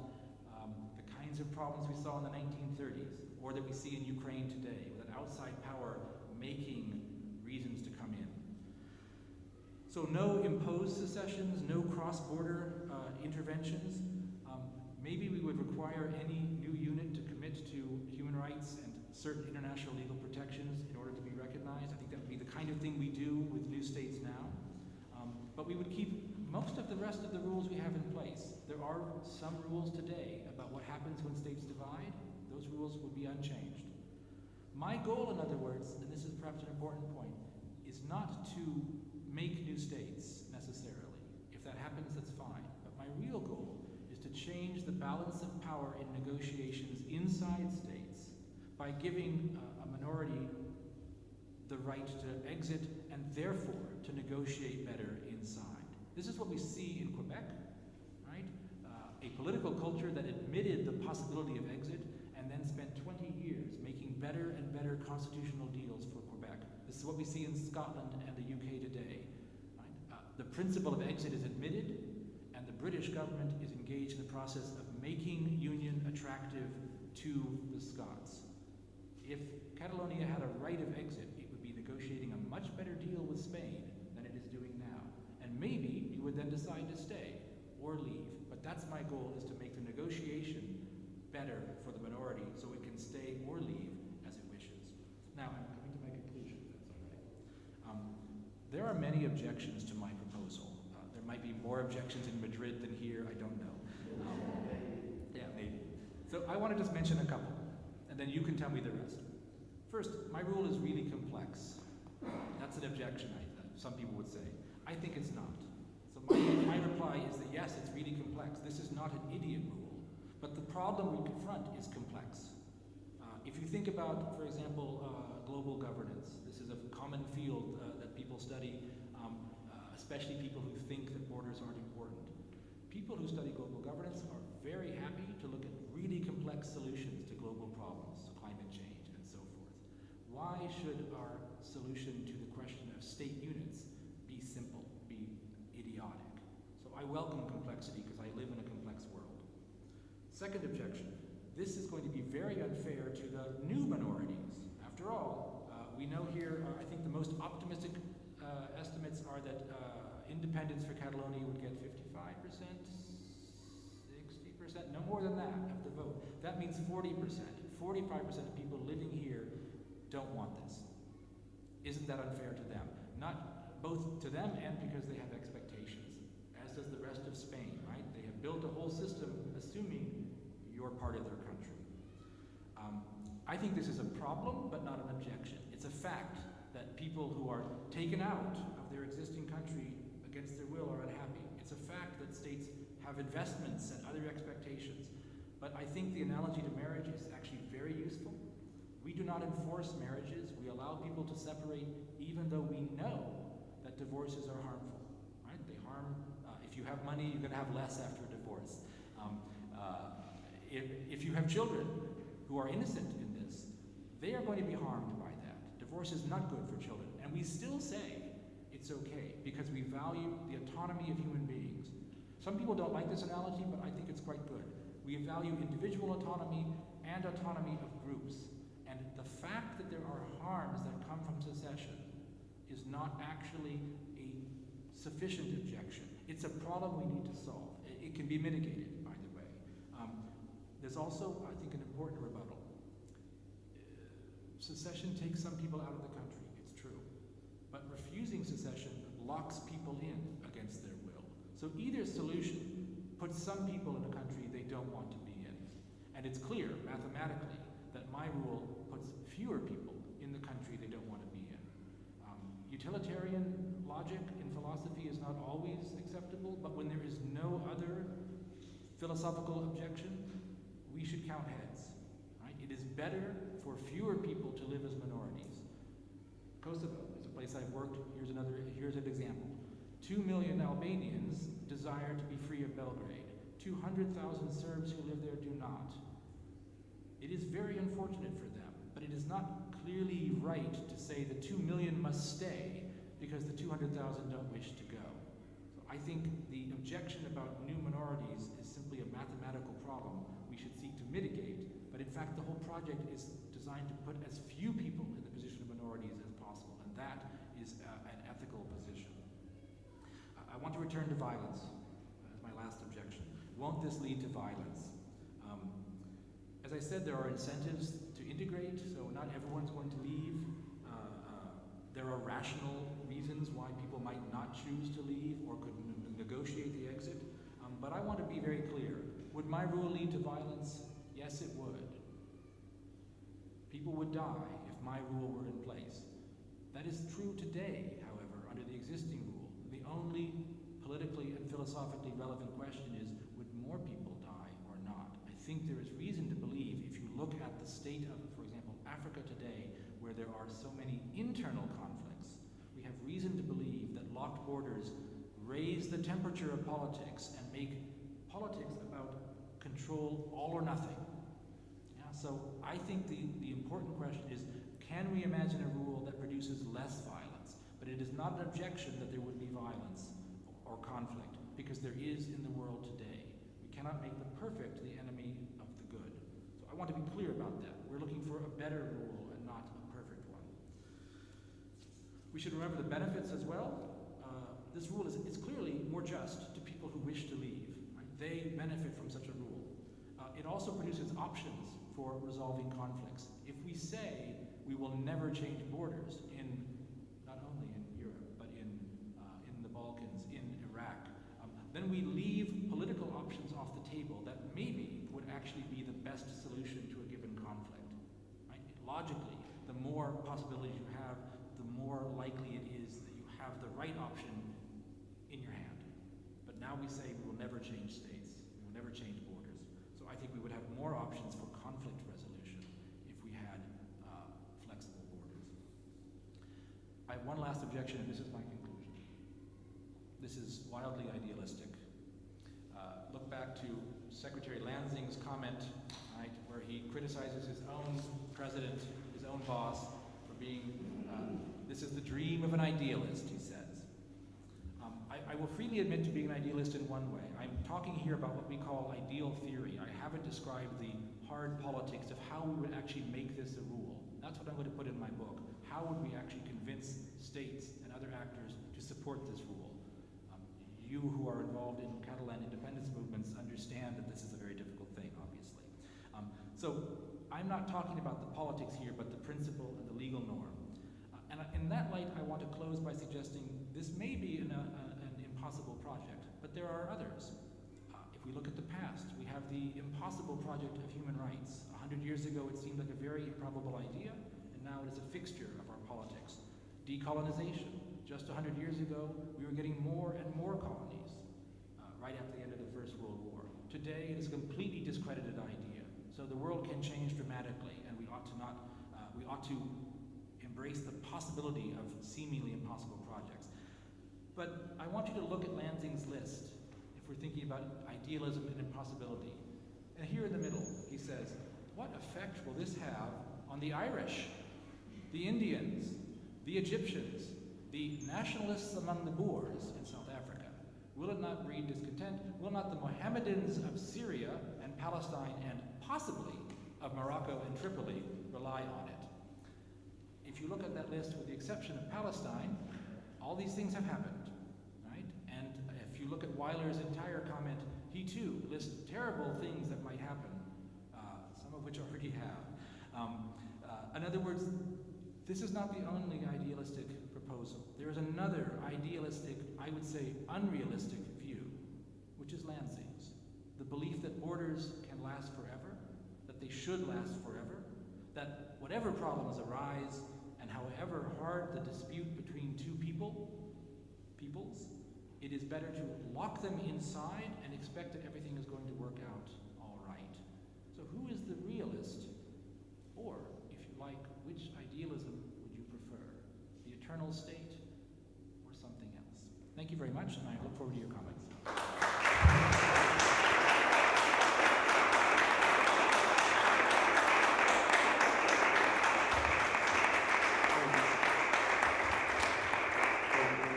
the kinds of problems we saw in the 1930s or that we see in Ukraine today, with an outside power making reasons to come in. So no imposed secessions, no cross-border interventions. Maybe we would require any new unit to commit to human rights and certain international legal protections in order to be recognized. I think that would be the kind of thing we do with new states now. But we would keep most of the rest of the rules we have in place. There are some rules today about what happens when states divide. Those rules would be unchanged. My goal, in other words, and this is perhaps an important point, is not to make new states necessarily. If that happens, that's fine. But my real goal is to change the balance of power in negotiations inside states by giving a minority the right to exit and therefore to negotiate better inside. This is what we see in Quebec, right? A political culture that admitted the possibility of exit and then spent 20 years making better and better constitutional deals for Quebec. This is what we see in Scotland and the UK today. Right? The principle of exit is admitted, and the British government is engaged in the process of making union attractive to the Scots. If Catalonia had a right of exit, it would be negotiating a much better deal with Spain than it is doing now. And maybe you would then decide to stay or leave. But that's my goal, is to make the negotiation better for the minority so it can stay or leave as it wishes. Now, I'm coming to my conclusion, if that's all right. There are many objections to my proposal. There might be more objections in Madrid than here, I don't know. Yeah, maybe. So I want to just mention a couple, and then you can tell me the rest. First, my rule is really complex. That's an objection, some people would say. I think it's not. So my reply is that yes, it's really complex. This is not an idiot rule, but the problem we confront is complex. If you think about, for example, global governance, this is a common field that people study, especially people who think that borders aren't important. people who study global governance are very happy to look at really complex solutions to global problems, climate change, and so forth. Why should our solution to the question of state units be simple, be idiotic? So I welcome complexity because I live in a complex world. Second objection, this is going to be very unfair to the new minorities. After all, we know here, I think the most optimistic estimates are that independence for Catalonia would get 55%, 60%, no more than that of the vote. That means 40%, 45% of people living here don't want this. Isn't that unfair to them? Not both to them and because they have expectations, as does the rest of Spain, right? They have built a whole system assuming you're part of their country. I think this is a problem, but not an objection. It's a fact that people who are taken out of their existing country against their will are unhappy. It's a fact that states have investments and other expectations. But I think the analogy to marriage is actually very useful. We do not enforce marriages. We allow people to separate even though we know that divorces are harmful. Right? They harm, if you have money, you're going to have less after a divorce. If you have children who are innocent in this, they are going to be harmed by that. Divorce is not good for children. And we still say it's okay because we value the autonomy of human beings. Some people don't like this analogy, but I think it's quite good. We value individual autonomy and autonomy of groups. And the fact that there are harms that come from secession is not actually a sufficient objection. It's a problem we need to solve. It can be mitigated, by the way. There's also, I think, an important rebuttal. Secession takes some people out of the country, it's true. But refusing secession locks people in against their will. So either solution puts some people in a country they don't want to be in. And it's clear, mathematically, that my rule puts fewer people in the country they don't want to be in. Utilitarian logic in philosophy is not always acceptable, but when there is no other philosophical objection, we should count heads. Right? It is better for fewer people to live as minorities. Kosovo is a place I've worked. Here's an example. 2 million Albanians desire to be free of Belgrade. 200,000 Serbs who live there do not. It is very unfortunate for them, but it is not clearly right to say the 2 million must stay because the 200,000 don't wish to go. So I think the objection about new minorities is simply a mathematical problem we should seek to mitigate, but in fact the whole project is designed to put as few people in the position of minorities as possible, and that is an ethical position. I want to return to violence as my last objection. Won't this lead to violence? As I said, there are incentives to integrate, so not everyone's going to leave. There are rational reasons why people might not choose to leave or could negotiate the exit. But I want to be very clear. Would my rule lead to violence? Yes, it would. People would die if my rule were in place. That is true today, however, under the existing rule. The only politically and philosophically relevant question is, would more people die or not? I think there is reason to believe, if you look at the state of, for example, Africa today, where there are so many internal conflicts, we have reason to believe that locked borders raise the temperature of politics and make politics about control all or nothing. Yeah, so I think the important question is, can we imagine a rule that produces less violence? But it is not an objection that there would be violence or conflict, because there is in the world today. We cannot make the perfect the enemy of the good. So I want to be clear about that. We're looking for a better rule and not a perfect one. We should remember the benefits as well. This rule is clearly more just to people who wish to leave. Right? They benefit from such a rule. It also produces options for resolving conflicts. If we say we will never change borders not only in Europe, but in the Balkans, in Iraq, then we leave political options off the table that maybe would actually be the best solution to a given conflict. Right? Logically, the more possibilities you have, the more likely it is that you have the right option in your hand. But now we say we will never change states, we will never change borders. So I think we would have more options for conflict resolution if we had flexible borders. I have one last objection, and this is my conclusion. This is wildly idealistic. Look back to Secretary Lansing's comment, right, where he criticizes his own president, his own boss, for being, this is the dream of an idealist, he says. I will freely admit to being an idealist in one way. I'm talking here about what we call ideal theory. I haven't described the hard politics of how we would actually make this a rule. That's what I'm going to put in my book. How would we actually convince states and other actors to support this rule? You who are involved in Catalan independence movements understand that this is a very difficult thing, obviously. So I'm not talking about the politics here, but the principle and the legal norm. And in that light, I want to close by suggesting this may be an impossible project, but there are others. If we look at the past, we have the impossible project of human rights. 100 years ago, it seemed like a very improbable idea, and now it is a fixture of our politics. Decolonization. Just 100 years ago, we were getting more and more colonies, right after the end of the First World War. Today, it is a completely discredited idea. So the world can change dramatically, and we ought to embrace the possibility of seemingly impossible projects. But I want you to look at Lansing's list if we're thinking about idealism and impossibility. And here in the middle, he says, what effect will this have on the Irish, the Indians, the Egyptians, the nationalists among the Boers in South Africa? Will it not breed discontent? Will not the Mohammedans of Syria and Palestine and possibly of Morocco and Tripoli rely on it? If you look at that list, with the exception of Palestine, all these things have happened, right? And if you look at Weiler's entire comment, he too lists terrible things that might happen, some of which already have. In other words, this is not the only idealistic proposal. There is another idealistic, I would say unrealistic view, which is Lansing's. The belief that borders can last forever, that they should last forever, that whatever problems arise, and however hard the dispute between two peoples, it is better to lock them inside and expect that everything is going to work out all right. So who is the realist? Or, if you like, which idealism would you prefer? The eternal state or something else? Thank you very much, and I look forward to your comments.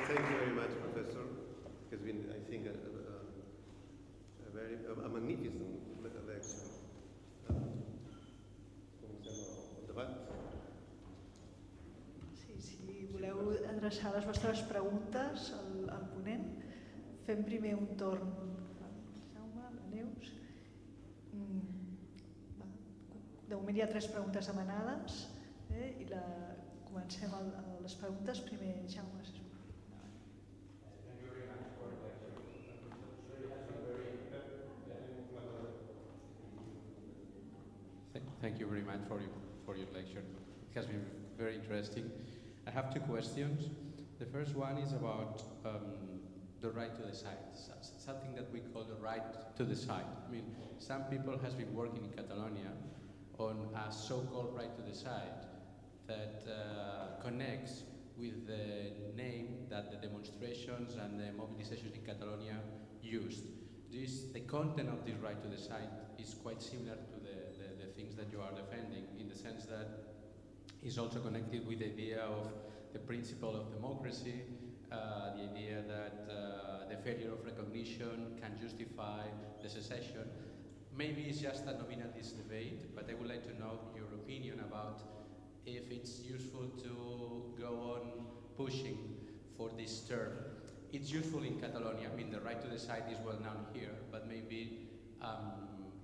Thank you very much, Professor. It has been, I think, a magnificent lecture. Comencem el debat. Sí, si voleu adreçar les vostres preguntes al ponent, fem primer un torn. Jaume, la Neus. De moment hi ha 3 preguntes demanades i comencem les preguntes. Primer, Jaume, sisplau. Thank you very much for your lecture. It has been very interesting. I have 2 questions. The first one is about the right to decide, something that we call the right to decide. I mean, some people has been working in Catalonia on a so-called right to decide that connects with the name that the demonstrations and the mobilizations in Catalonia used. The content of this right to decide is quite similar to the things that you are defending, in the sense that it's also connected with the idea of the principle of democracy, the idea that the failure of recognition can justify the secession. Maybe it's just a nominalist debate, but I would like to know your opinion about if it's useful to go on pushing for this term. It's useful in Catalonia. I mean, the right to decide is well known here, but maybe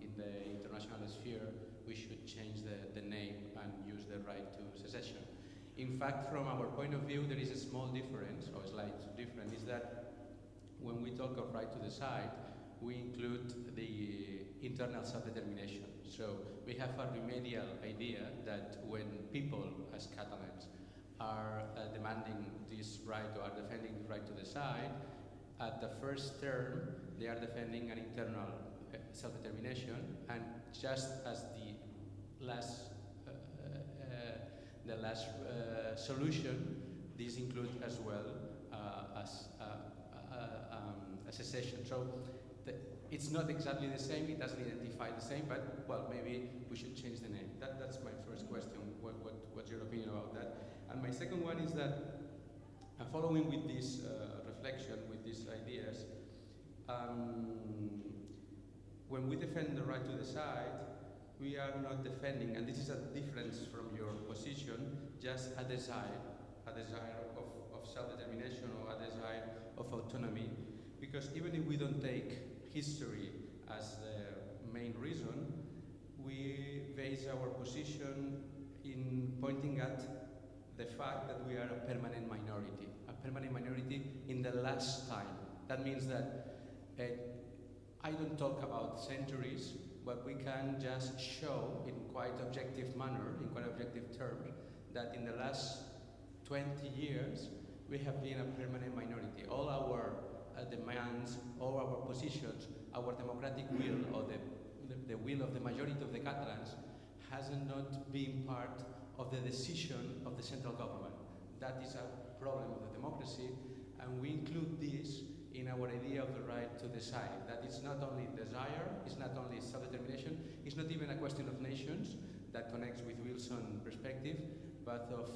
in the international sphere, we should change the name and use the right to secession. In fact, from our point of view, there is a small difference, or a slight difference, is that when we talk of right to decide, we include the internal self-determination. So we have a remedial idea that when people, as Catalans, are demanding this right or are defending the right to decide, at the first term, they are defending an internal self-determination, and just as the last solution, these include as well as a secession. So it's not exactly the same, it doesn't identify the same, but well, maybe we should change the name. That's my first question. What's your opinion about that? And my second one is that, following with this reflection, with these ideas, when we defend the right to decide, we are not defending, and this is a difference from your position, just a desire of self-determination or a desire of autonomy. Because even if we don't take history as the main reason, we base our position in pointing at the fact that we are a permanent minority in the last time. That means that I don't talk about centuries, but we can just show in quite objective manner, in quite objective terms, that in the last 20 years, we have been a permanent minority. All our demands, all our positions, our democratic will, or the will of the majority of the Catalans, has not been part of the decision of the central government. That is a problem of the democracy, and we include this in our idea of the right to decide. That it's not only desire, it's not only self-determination, it's not even a question of nations that connects with Wilson's perspective, but of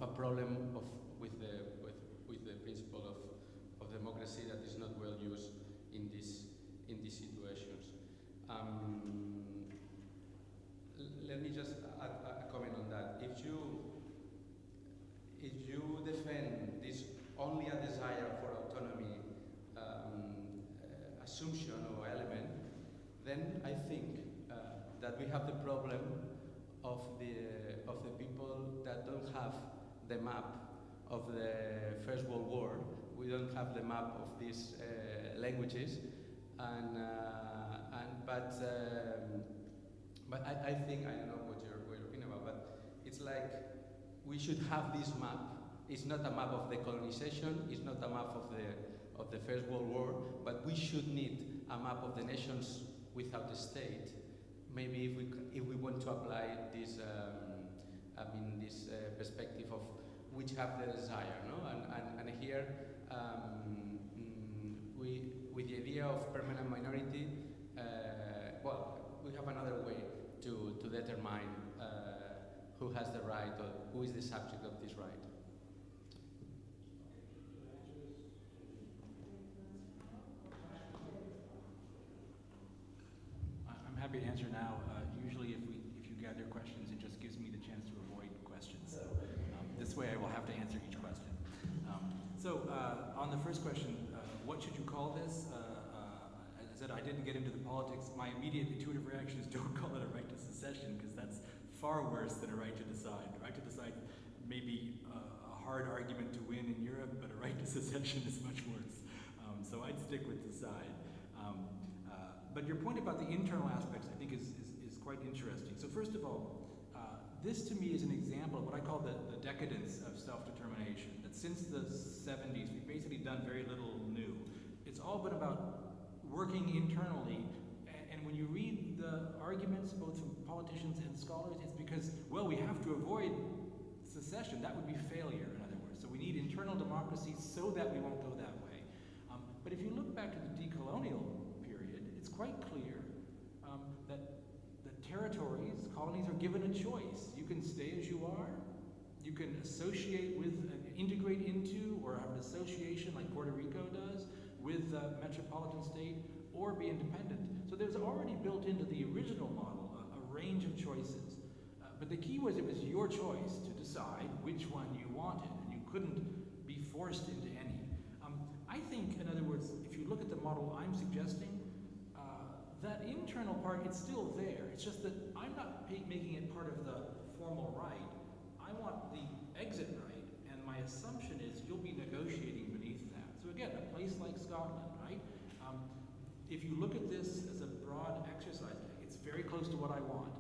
a problem with the principle of democracy that is not well used in these situations. Let me just add a comment on that. If you defend this only a desire for autonomy assumption or element, then I think that we have the problem of the people that don't have the map of the First World War. We don't have the map of these languages, but I think, I don't know what your opinion about, but it's like we should have this map. It's not a map of the colonization, it's not a map of the First World War, but we should need a map of the nations without the state. Maybe if we want to apply this, this perspective of which have the desire, no? And here, with the idea of permanent minority, we have another way to determine who has the right or who is the subject of this right. I'm happy to answer now. Usually if you gather questions, it just gives me the chance to avoid questions. So this way I will have to answer each question. On the first question, what should you call this? As I said, I didn't get into the politics. My immediate intuitive reaction is don't call it a right to secession, because that's far worse than a right to decide. A right to decide may be a hard argument to win in Europe, but a right to secession is much worse. So I'd stick with decide. But your point about the internal aspects, I think, is quite interesting. So first of all, this to me is an example of what I call the decadence of self-determination. That since the 70s, we've basically done very little new. It's all been about working internally. And when you read the arguments, both from politicians and scholars, it's because, well, we have to avoid secession. That would be failure, in other words. So we need internal democracy so that we won't go that way. But if you look back to the decolonial period, it's quite clear that territories, colonies, are given a choice. You can stay as you are, you can associate with, integrate into, or have an association like Puerto Rico does, with a metropolitan state, or be independent. So there's already built into the original model a range of choices. But the key was it was your choice to decide which one you wanted, and you couldn't be forced into any. I think, in other words, if you look at the model I'm suggesting, that internal part, it's still there. It's just that I'm not making it part of the formal right. I want the exit right, and my assumption is you'll be negotiating beneath that. So again, a place like Scotland, right? If you look at this as a broad exercise, it's very close to what I want.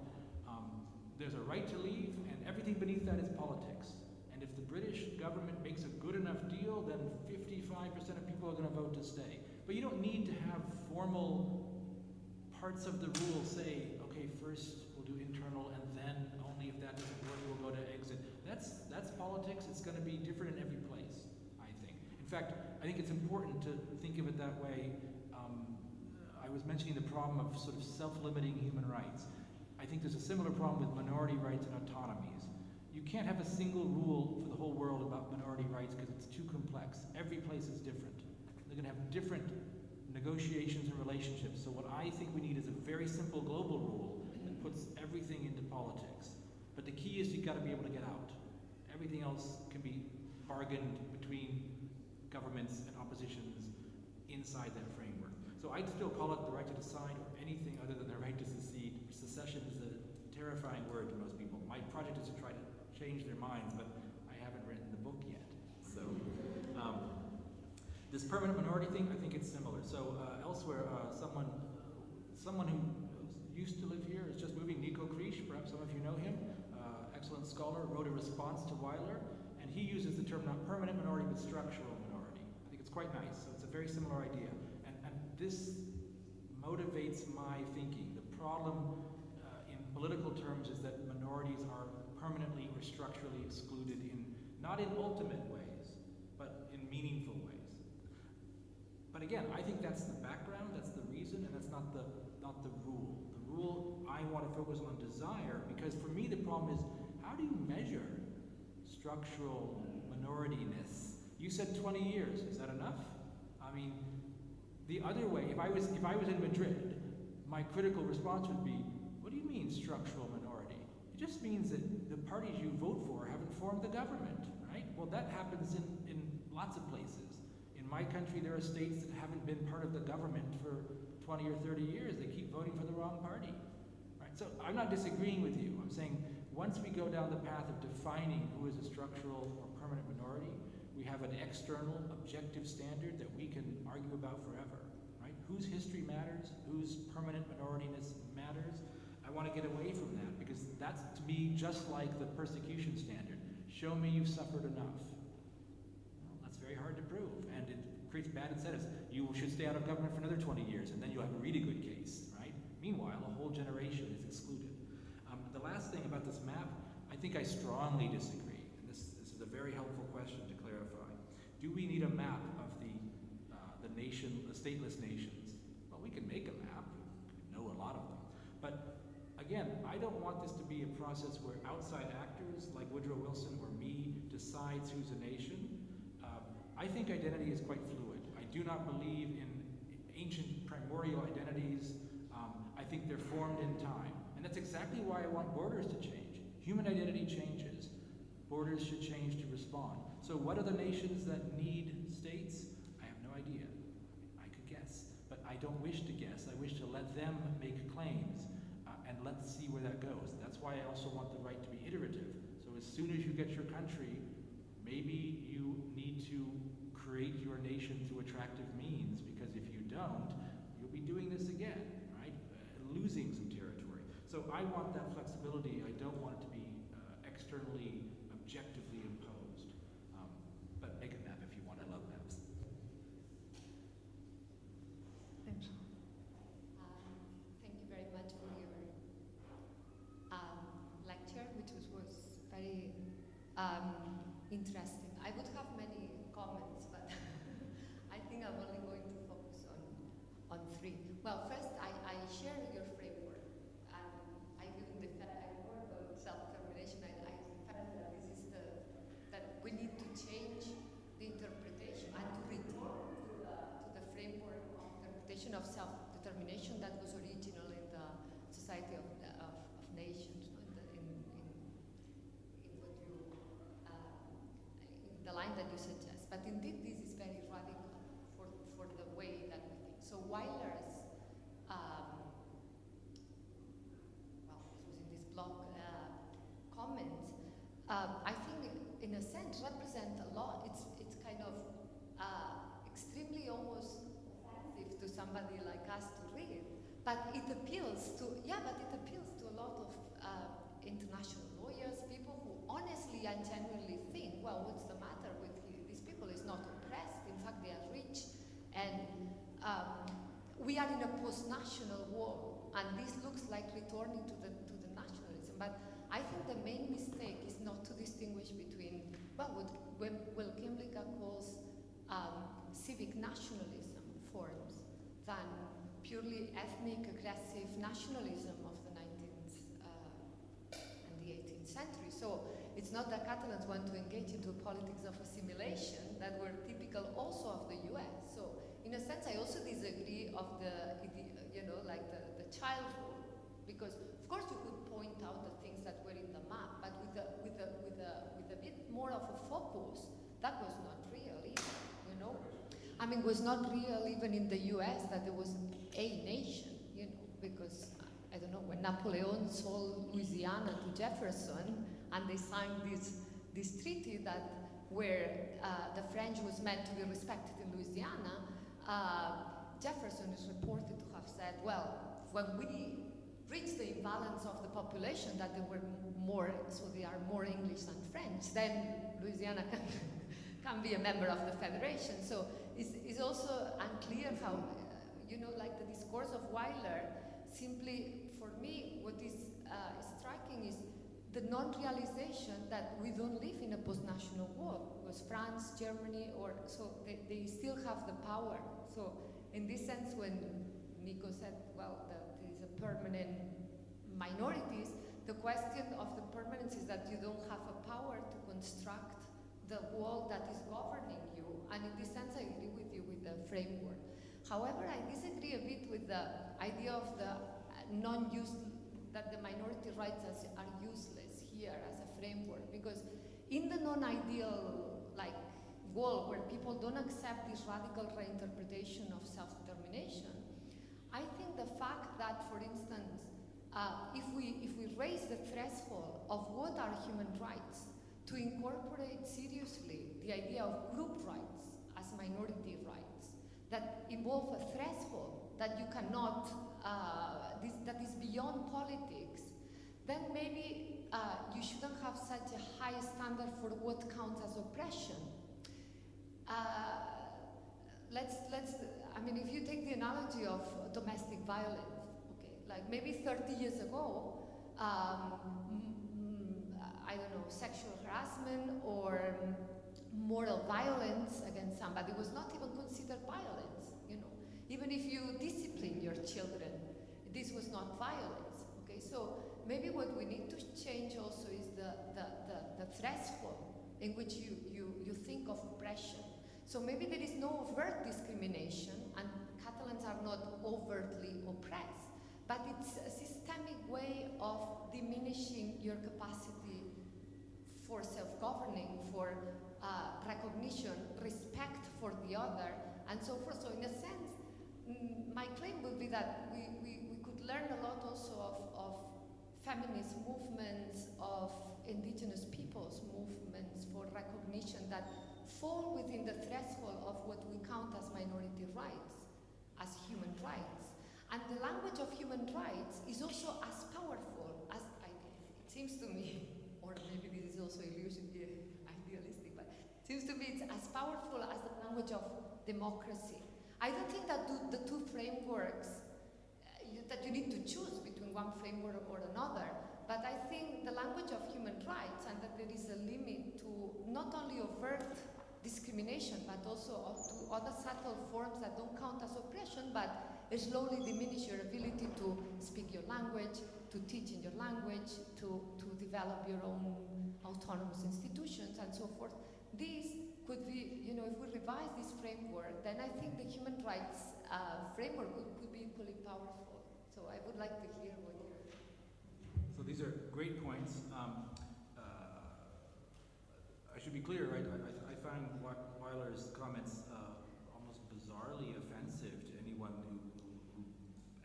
There's a right to leave, and everything beneath that is politics. And if the British government makes a good enough deal, then 55% of people are going to vote to stay. But you don't need to have formal parts of the rule say, okay, first we'll do internal, and then only if that doesn't work, we'll go to exit. That's politics. It's going to be different in every place, I think. In fact, I think it's important to think of it that way. I was mentioning the problem of sort of self-limiting human rights. I think there's a similar problem with minority rights and autonomies. You can't have a single rule for the whole world about minority rights because it's too complex. Every place is different. They're going to have different negotiations and relationships. So what I think we need is a very simple global rule that puts everything into politics. But the key is you've got to be able to get out. Everything else can be bargained between governments and oppositions inside that framework. So I'd still call it the right to decide or anything other than the right to secede. Secession is a terrifying word to most people. My project is to try to change their minds, but I haven't written the book yet. So this permanent minority thing, I think it's similar. So elsewhere, someone who used to live here is just moving, Nico Krish, perhaps some of you know him, excellent scholar, wrote a response to Weiler, and he uses the term not permanent minority, but structural minority. I think it's quite nice, so it's a very similar idea. And this motivates my thinking. The problem in political terms is that minorities are permanently or structurally excluded not in ultimate ways, but in meaningful ways. But again, I think that's the background, that's the reason, and that's not the rule. The rule, I want to focus on desire, because for me the problem is, how do you measure structural minorityness? You said 20 years, is that enough? I mean, the other way, if I was in Madrid, my critical response would be, what do you mean structural minority? It just means that the parties you vote for haven't formed the government, right? Well, that happens in lots of places. In my country, there are states that haven't been part of the government for 20 or 30 years. They keep voting for the wrong party, right? So I'm not disagreeing with you. I'm saying once we go down the path of defining who is a structural or permanent minority, we have an external, objective standard that we can argue about forever, right? Whose history matters, whose permanent minorityness matters. I want to get away from that because that's, to me, just like the persecution standard. Show me you've suffered enough. Well, that's very hard to prove, and it creates bad incentives. You should stay out of government for another 20 years, and then you'll have a really good case, right? Meanwhile, a whole generation is excluded. The last thing about this map, I think I strongly disagree, and this is a very helpful question to clarify. Do we need a map of the stateless nations? Well, we can make a map, we know a lot of them. But again, I don't want this to be a process where outside actors like Woodrow Wilson or me decides who's a nation. I think identity is quite fluid. I do not believe in ancient primordial identities. I think they're formed in time. And that's exactly why I want borders to change. Human identity changes. Borders should change to respond. So what are the nations that need states? I have no idea. I could guess. But I don't wish to guess. I wish to let them make claims. And let's see where that goes. That's why I also want the right to be iterative. So as soon as you get your country, maybe you need to create your nation through attractive means, because if you don't, you'll be doing this again, right? Losing some territory. So I want that flexibility. I don't want it to be externally, objectively imposed. But make a map if you want. I love maps. Thanks. Thank you very much for your lecture, which was very interesting. I would have many comments, but I think I'm only going to focus on three. Well, first, I share your framework. I work on self-determination. I defend that this is that we need to change the interpretation and to return to the framework of interpretation of self-determination that was original in the Society of Nations, in the line that you suggest. But indeed, this is very radical for the way that we think. So Weiler's, this was in this blog comments, I think in a sense represent a lot. It's kind of extremely almost offensive to somebody like us to read, but it appeals to a lot of international lawyers, people who honestly and genuinely think, well, what's the matter with these people? Is not oppressed. In fact, they are rich, and we are in a post-national world, and this looks like returning to the nationalism. But I think the main mistake is not to distinguish between what Will Kimlicka calls civic nationalism forms than purely ethnic, aggressive nationalism of the 19th and the 18th century. So it's not that Catalans want to engage into politics of assimilation that were typical also of the US. So in a sense, I also disagree of the child rule, because of course you could point out the things that were in the map, but with a bit more of a focus, that was not real either, you know. I mean, it was not real even in the US that there was a nation, you know, because, I don't know, when Napoleon sold Louisiana to Jefferson and they signed this treaty that where the French was meant to be respected in Louisiana, Jefferson is reported to have said, well, when we reach the imbalance of the population, that they were more, so they are more English than French, then Louisiana can be a member of the Federation. So it's also unclear how, like the discourse of Weiler, simply, for me, what is striking is the non-realization that we don't live in a post-national world. It was France, Germany, so they still have the power. So in this sense, when Nico said, well, there is a permanent minorities, the question of the permanence is that you don't have a power to construct the world that is governing you. And in this sense, I agree with you with the framework. However, I disagree a bit with the idea of the non-use, that the minority rights are useless here as a framework, because in the non-ideal world where people don't accept this radical reinterpretation of self-determination, I think the fact that, for instance, if we raise the threshold of what are human rights, to incorporate seriously the idea of group rights as minority rights, that involve a threshold that you cannot, that is beyond politics, then maybe you shouldn't have such a high standard for what counts as oppression. If you take the analogy of domestic violence, okay, like maybe 30 years ago, I don't know, sexual harassment or moral violence against somebody was not even considered violence, you know. Even if you discipline your children, this was not violence, okay? So maybe what we need to change also is the threshold in which you think of oppression. So maybe there is no overt discrimination, and Catalans are not overtly oppressed, but it's a systemic way of diminishing your capacity for self-governing, for recognition, respect for the other, and so forth. So in a sense, my claim would be that we could learn a lot also of feminist movements, of indigenous peoples movements for recognition that fall within the threshold of what we count as minority rights, as human rights. And the language of human rights is also as powerful as, it seems to me, or maybe this is also idealistic, but it seems to me it's as powerful as the language of democracy. I don't think that the two frameworks, that you need to choose between one framework or another, but I think the language of human rights, and that there is a limit to not only overt discrimination, but also to other subtle forms that don't count as oppression, but slowly diminish your ability to speak your language, to teach in your language, to develop your own autonomous institutions, and so forth. This could be, if we revise this framework, then I think the human rights framework could be equally powerful. So I would like to hear what you're... So these are great points. I should be clear, right? I find Weiler's comments almost bizarrely offensive to anyone who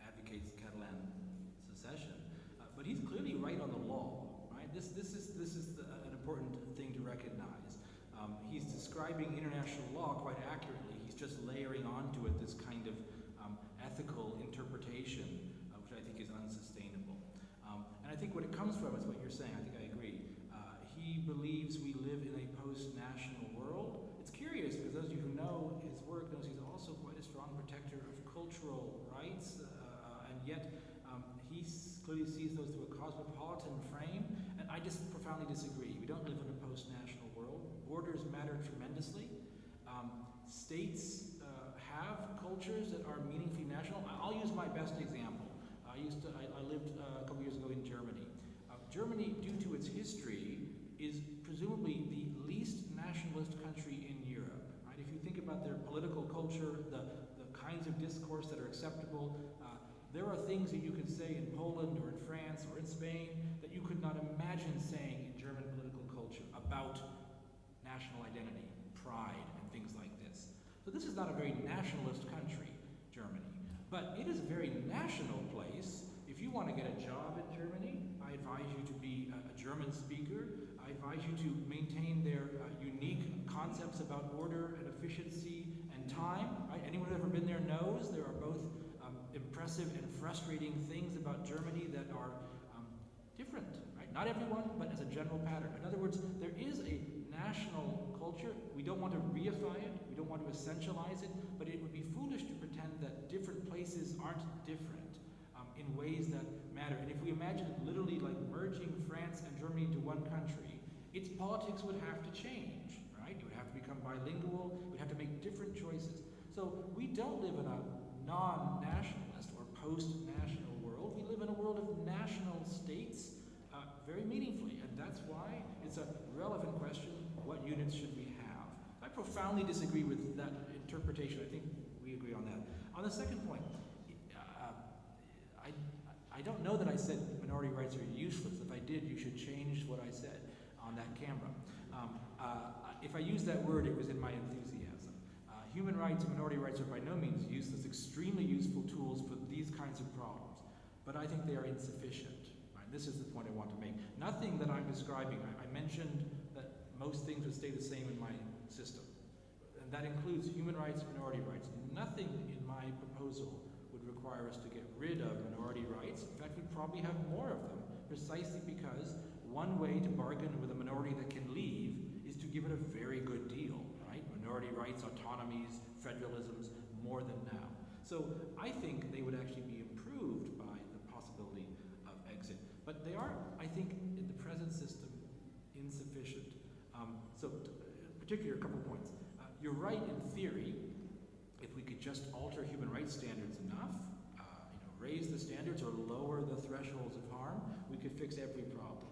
advocates Catalan secession. But he's clearly right on the law, right? This is an important thing to recognize. He's describing international law quite accurately. He's just layering onto it this kind of ethical interpretation, which I think is unsustainable. And I think what it comes from is what you're saying. I think I agree. He believes we live in a post-national world. It's curious because those of you who know his work knows he's also quite a strong protector of cultural rights, and yet he clearly sees those through a cosmopolitan frame, and I just profoundly disagree. We don't live in a post-national world. Borders matter tremendously. states have cultures that are meaningfully national. I'll use my best example. I lived a couple years ago in Germany. Germany, due to its history, is presumably the least nationalist country in Europe. Right? If you think about their political culture, the kinds of discourse that are acceptable, there are things that you could say in Poland or in France or in Spain that you could not imagine saying in German political culture about national identity, pride, and things like this. So this is not a very nationalist country, Germany, but it is a very national place. If you want to get a job in Germany, I advise you to be a German speaker. I advise you to maintain their unique concepts about order and efficiency and time. Right? Anyone who's ever been there knows there are both impressive and frustrating things about Germany that are different. Right? Not everyone, but as a general pattern. In other words, there is a national culture. We don't want to reify it. We don't want to essentialize it. But it would be foolish to pretend that different places aren't different in ways that matter. And if we imagine literally like merging France and Germany into one country, its politics would have to change, right? It would have to become bilingual. It would have to make different choices. So we don't live in a non-nationalist or post-national world. We live in a world of national states very meaningfully. And that's why it's a relevant question, what units should we have? I profoundly disagree with that interpretation. I think we agree on that. On the second point, I don't know that I said minority rights are useless. If I did, you should change what I said on that camera. If I used that word, it was in my enthusiasm. Human rights and minority rights are by no means useless, extremely useful tools for these kinds of problems. But I think they are insufficient. Right? This is the point I want to make. Nothing that I'm describing, I mentioned that most things would stay the same in my system. And that includes human rights, minority rights. Nothing in my proposal would require us to get rid of minority rights. In fact, we'd probably have more of them, precisely because one way to bargain with a minority that can leave is to give it a very good deal, right? Minority rights, autonomies, federalisms, more than now. So I think they would actually be improved by the possibility of exit. But they are, I think, in the present system, insufficient. Particularly a couple points. You're right in theory. If we could just alter human rights standards enough, raise the standards or lower the thresholds of harm, we could fix every problem.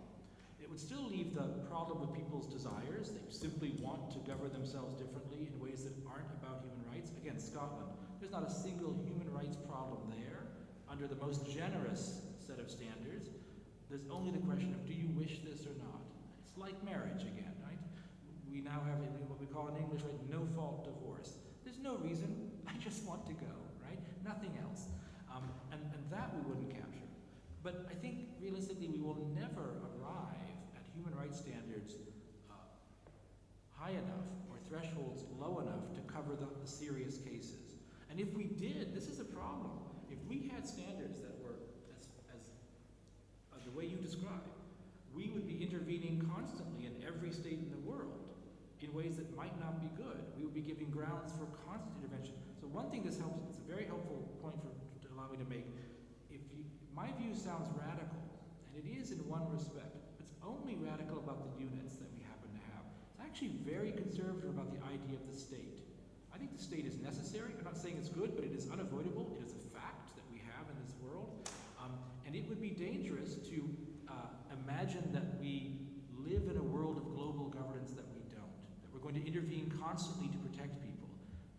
It would still leave the problem with people's desires. They simply want to govern themselves differently in ways that aren't about human rights. Again, Scotland, there's not a single human rights problem there. Under the most generous set of standards, there's only the question of, do you wish this or not? It's like marriage again, right? We now have what we call in English, right, no-fault divorce. There's no reason, I just want to go, right? Nothing else. And that we wouldn't capture. But I think realistically we will never arrive at human rights standards high enough or thresholds low enough to cover the serious cases. And if we did, this is a problem. If we had standards that were as the way you describe, we would be intervening constantly in every state in the world in ways that might not be good. We would be giving grounds for constant intervention. So one thing this helps, it's a very helpful point to allow me to make. My view sounds radical, and it is in one respect. It's only radical about the units that we happen to have. It's actually very conservative about the idea of the state. I think the state is necessary. I'm not saying it's good, but it is unavoidable. It is a fact that we have in this world. And it would be dangerous to imagine that we live in a world of global governance that we don't, that we're going to intervene constantly to protect people.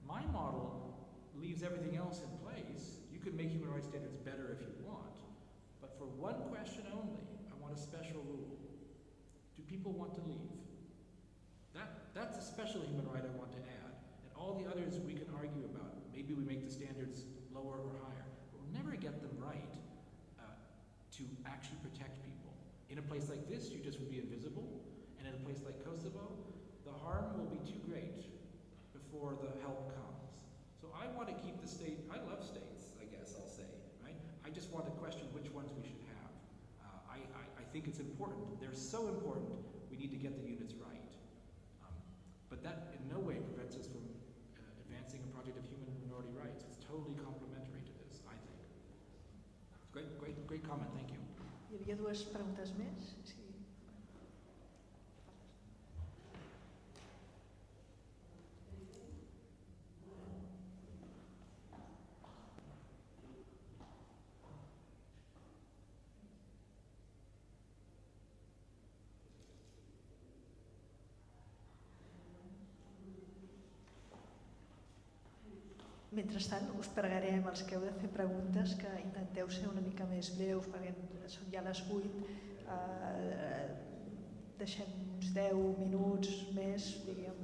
My model leaves everything else in place. You can make human rights standards better if you want, but for one question only, I want a special rule. Do people want to leave? That's a special human right I want to add, and all the others we can argue about. Maybe we make the standards lower or higher, but we'll never get them right to actually protect people. In a place like this, you just would be invisible, and in a place like Kosovo, the harm will be too great before the help comes. So I want to keep the state, I love states, I guess I'll say, right? I just want to question which ones we should have. I think it's important. They're so important, we need to get the units right. But that in no way prevents us from advancing a project of human and minority rights. It's totally complementary to this, I think. Great comment, thank you. Hi havia dues preguntes més? Sí. Mentrestant, us pregarem, els que heu de fer preguntes, que intenteu ser una mica més breus, perquè són ja les 8. Deixem uns 10 minuts més, diríem.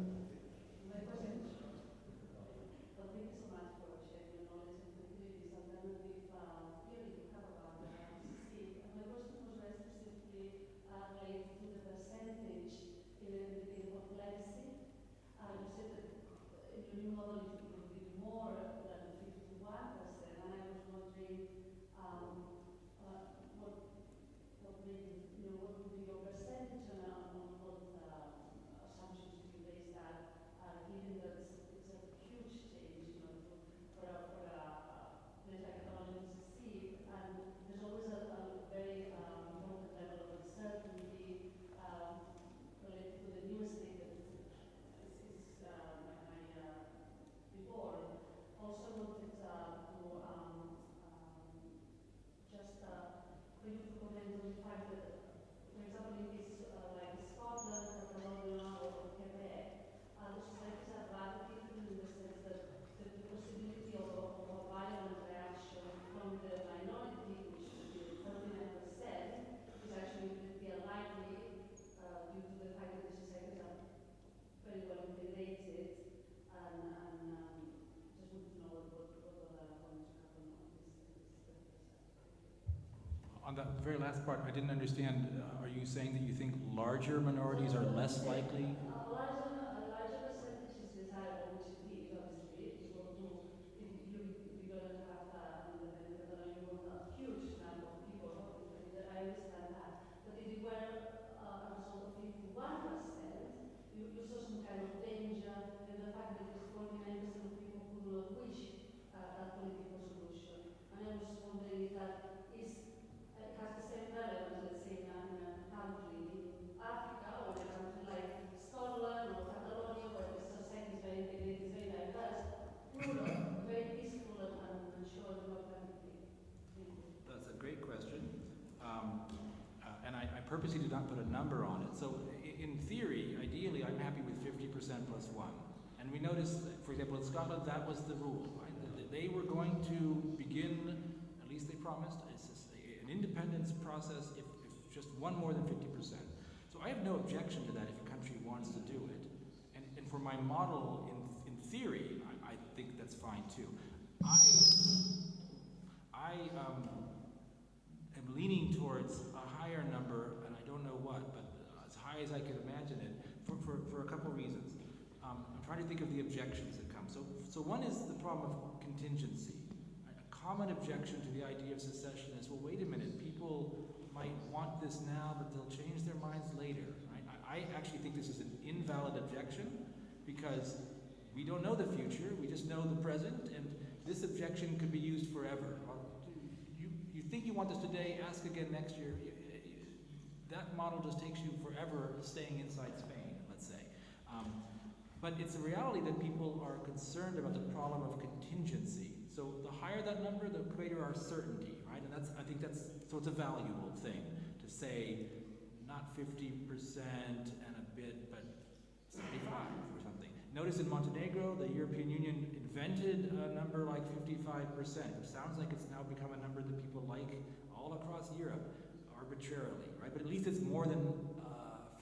On that very last part, I didn't understand. Are you saying that you think larger minorities are less likely? A larger percentage is desirable, which it is, obviously. It will do, if you're going to have in Catalonia, you want a huge number of people, obviously, I understand that. But if you were a result of 51%, you saw some kind of danger in the fact that it's 49% of people who do not wish a political solution. And I was wondering if that has the same relevance, let's say, in a country in Africa or a country like Scotland or Catalonia, where the society is very integrated, is very diverse, plural, very peaceful and sure democratically. That's a great question. And I purposely did not put a number on it. So in theory, ideally, I'm happy with 50% plus 1. And we noticed, for example, in Scotland, that was the rule. Right? They were going to begin, at least they promised, an independence process if just one more than 50%. So I have no objection to that if a country wants to do it. And for my model, in theory, I think that's fine too. I am leaning towards a higher number, and I don't know what, but as high as I can imagine it, for a couple reasons. I'm trying to think of the objections that come. So one is the problem of contingency. Common objection to the idea of secession is, well, wait a minute, people might want this now, but they'll change their minds later. Right? I actually think this is an invalid objection because we don't know the future, we just know the present, and this objection could be used forever. You think you want this today, ask again next year. That model just takes you forever staying inside Spain, let's say. But it's a reality that people are concerned about the problem of contingency. So the higher that number, the greater our certainty, right? And I think so it's a valuable thing to say not 50% and a bit, but 75 or something. Notice in Montenegro, the European Union invented a number like 55%. It sounds like it's now become a number that people like all across Europe arbitrarily, right? But at least it's more than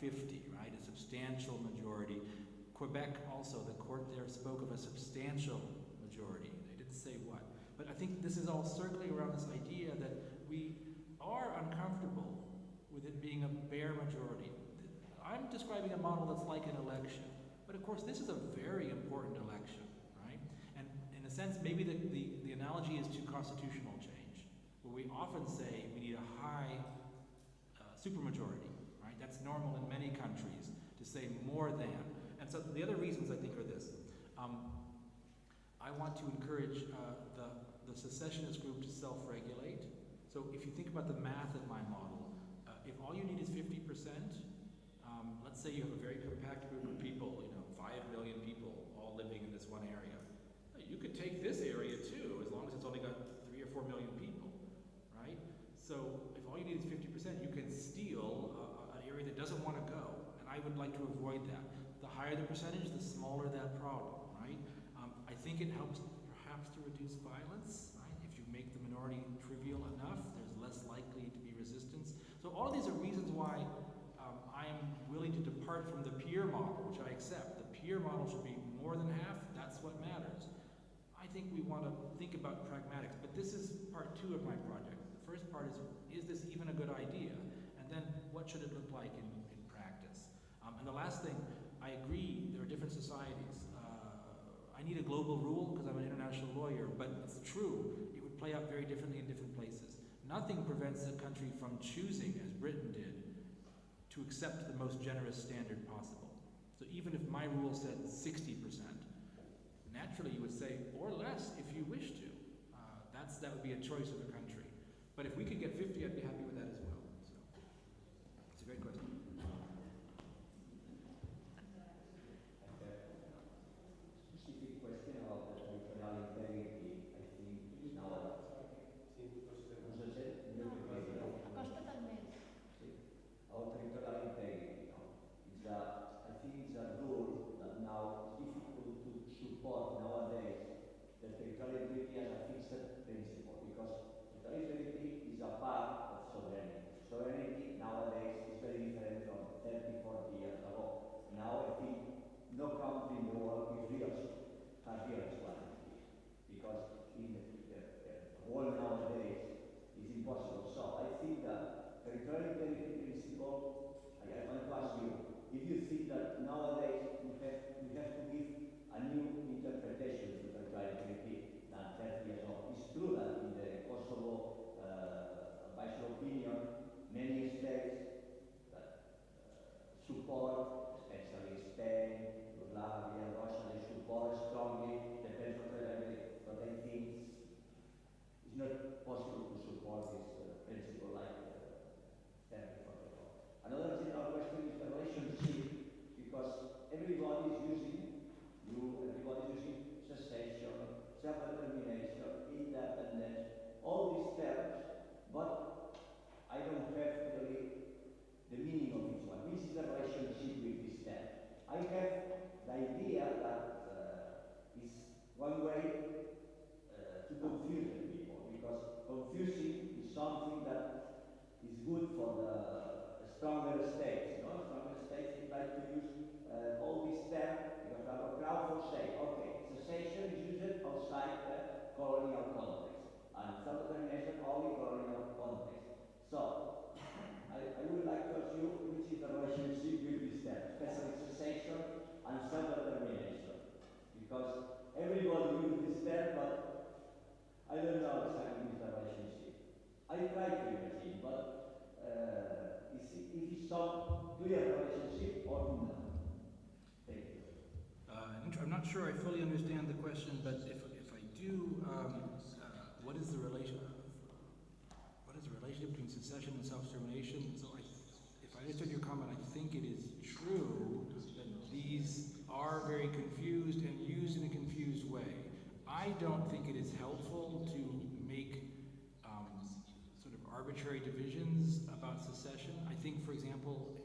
50, right? A substantial majority. Quebec also, the court there spoke of a substantial majority. Say what. But I think this is all circling around this idea that we are uncomfortable with it being a bare majority. I'm describing a model that's like an election. But of course, this is a very important election, right? And in a sense, maybe the analogy is to constitutional change, where we often say we need a high supermajority, right? That's normal in many countries to say more than. And so the other reasons I think are this. I want to encourage the secessionist group to self-regulate. So if you think about the math of my model, if all you need is 50%, let's say you have a very compact group of people, 5 million people all living in this one area. You could take this area too, as long as it's only got 3 or 4 million people, right? So if all you need is 50%, you can steal an area that doesn't want to go. And I would like to avoid that. The higher the percentage, the smaller that problem, right? I think it helps perhaps to reduce violence, right? If you make the minority trivial enough, there's less likely to be resistance. So all of these are reasons why I am willing to depart from the peer model, which I accept. The peer model should be more than half, that's what matters. I think we want to think about pragmatics, but this is part 2 of my project. The first part is this even a good idea? And then what should it look like in practice? And the last thing, I agree, there are different societies. I need a global rule because I'm an international lawyer, but it's true, it would play out very differently in different places. Nothing prevents a country from choosing, as Britain did, to accept the most generous standard possible. So even if my rule said 60%, naturally you would say, or less if you wish to. That would be a choice of the country. But if we could get 50, I'd be happy with that as well. So, it's a great question. Specific question about the territorial integrity, I think now. Acosta't al més. Our territorial integrity, is that I think it's a rule that now it's difficult to support nowadays the territorial integrity as a fixed principle, because territorial integrity is a part of sovereignty. Sovereignty nowadays is very different from 30, 40 years ago. Now I think no country in the world has real sovereignty, because in the world nowadays is impossible. So I think that territorial integrity principle, I want to ask you, if you think that nowadays we have to give a new interpretation to territorial integrity than 30 years ago. It's true that in the Kosovo advisory opinion, many states that support, especially Spain, Yugoslavia, Russia, they support strongly the territorial integrity. But I think it's not possible to support this principle like 30 years ago. Another general question is the relationship, because everybody is using secession, self-determination, independence, all these terms, but I don't have really the meaning of each one. Which is the relationship with this term? I have the idea that is one way to confuse the people, because confusing is something that is good for the stronger states. Stronger states, they try to use all these terms, because our crowd will say, okay, secession is used outside the colonial context, and self-determination only colonial context. So, I would like to ask you which is the relationship with this term, especially secession and self-determination, because everybody uses this term, but I don't know exactly the relationship. I try to imagine, but is it some clear relationship or not? Thank you. I'm not sure I fully understand the question, but if I do, what is the relationship between secession and self-determination? So if I understood your comment, I think it is true that these are very confused and used in a confused way. I don't think it is helpful to make sort of arbitrary divisions about secession. I think, for example,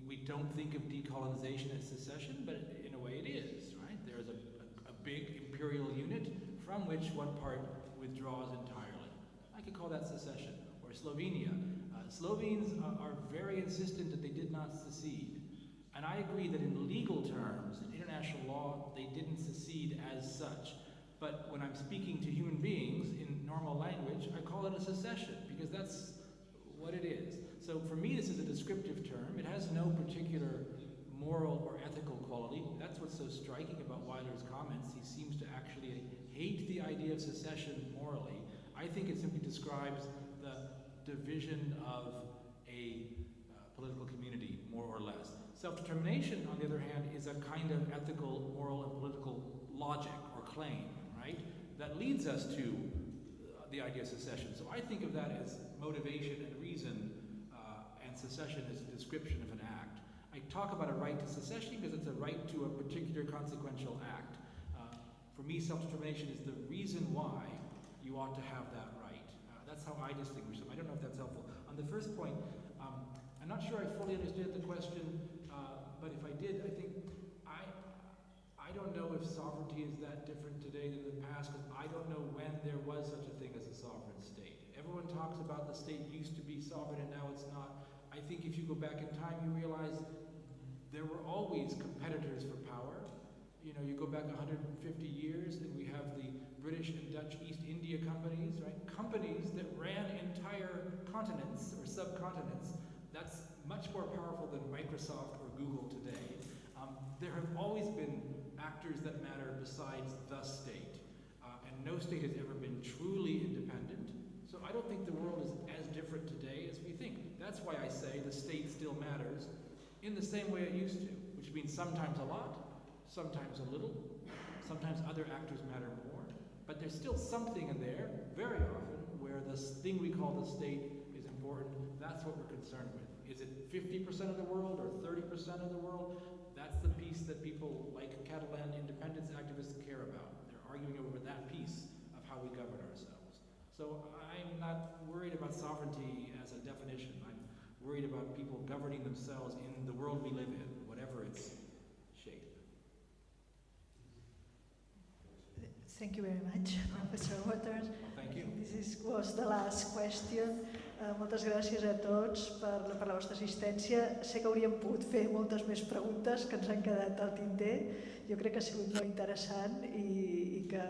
we don't think of decolonization as secession, but in a way it is, right? There is a big imperial unit from which one part withdraws entirely. I could call that secession. Or Slovenia. Slovenes are very insistent that they did not secede. And I agree that in legal terms, in international law, they didn't secede as such. But when I'm speaking to human beings in normal language, I call it a secession, because that's what it is. So for me, this is a descriptive term. It has no particular moral or ethical quality. That's what's so striking about Weiler's comments. He seems to actually hate the idea of secession morally. I think it simply describes the division of a political community, more or less. Self-determination, on the other hand, is a kind of ethical, moral, and political logic or claim, right? That leads us to the idea of secession. So I think of that as motivation and reason, and secession as a description of an act. I talk about a right to secession because it's a right to a particular consequential act. For me, self-determination is the reason why you ought to have that right. That's how I distinguish them. I don't know if that's helpful. On the first point, I'm not sure I fully understood the question, but if I did, I think I don't know know if sovereignty is that different today than the past, because I don't know when there was such a thing as a sovereign state. Everyone talks about the state used to be sovereign and now it's not. I think if you go back in time, you realize there were always competitors for power. You know, you go back 150 years and we have the British and Dutch East India companies, right? Companies that ran entire continents or subcontinents. That's much more powerful than Microsoft or Google today. There have always been actors that matter besides the state. And no state has ever been truly independent. So I don't think the world is as different today as we think. That's why I say the state still matters in the same way it used to, which means sometimes a lot, sometimes a little, sometimes other actors matter more, but there's still something in there, very often, where this thing we call the state is important. That's what we're concerned with. Is it 50% of the world or 30% of the world? That's the piece that people like Catalan independence activists care about. They're arguing over that piece of how we govern ourselves. So I'm not worried about sovereignty as a definition. I'm worried about people governing themselves in the world we live in, whatever its shape. Thank you very much, Professor Waters. Thank you. Was the last question. Moltes gràcies a tots per la vostra assistència. Sé que hauríem pogut fer moltes més preguntes que ens han quedat al tinter. Jo crec que ha sigut molt interessant i que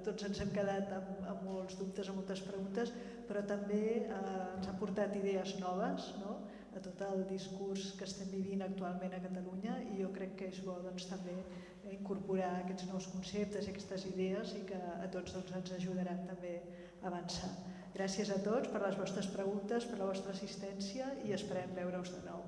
tots ens hem quedat amb molts dubtes, amb moltes preguntes, però també ens ha portat idees noves, no?, a tot el discurs que estem vivint actualment a Catalunya, i jo crec que és bo doncs, també incorporar aquests nous conceptes i aquestes idees i que a tots ens ajudaran també a avançar. Gràcies a tots per les vostres preguntes, per la vostra assistència i esperem veure-us de nou.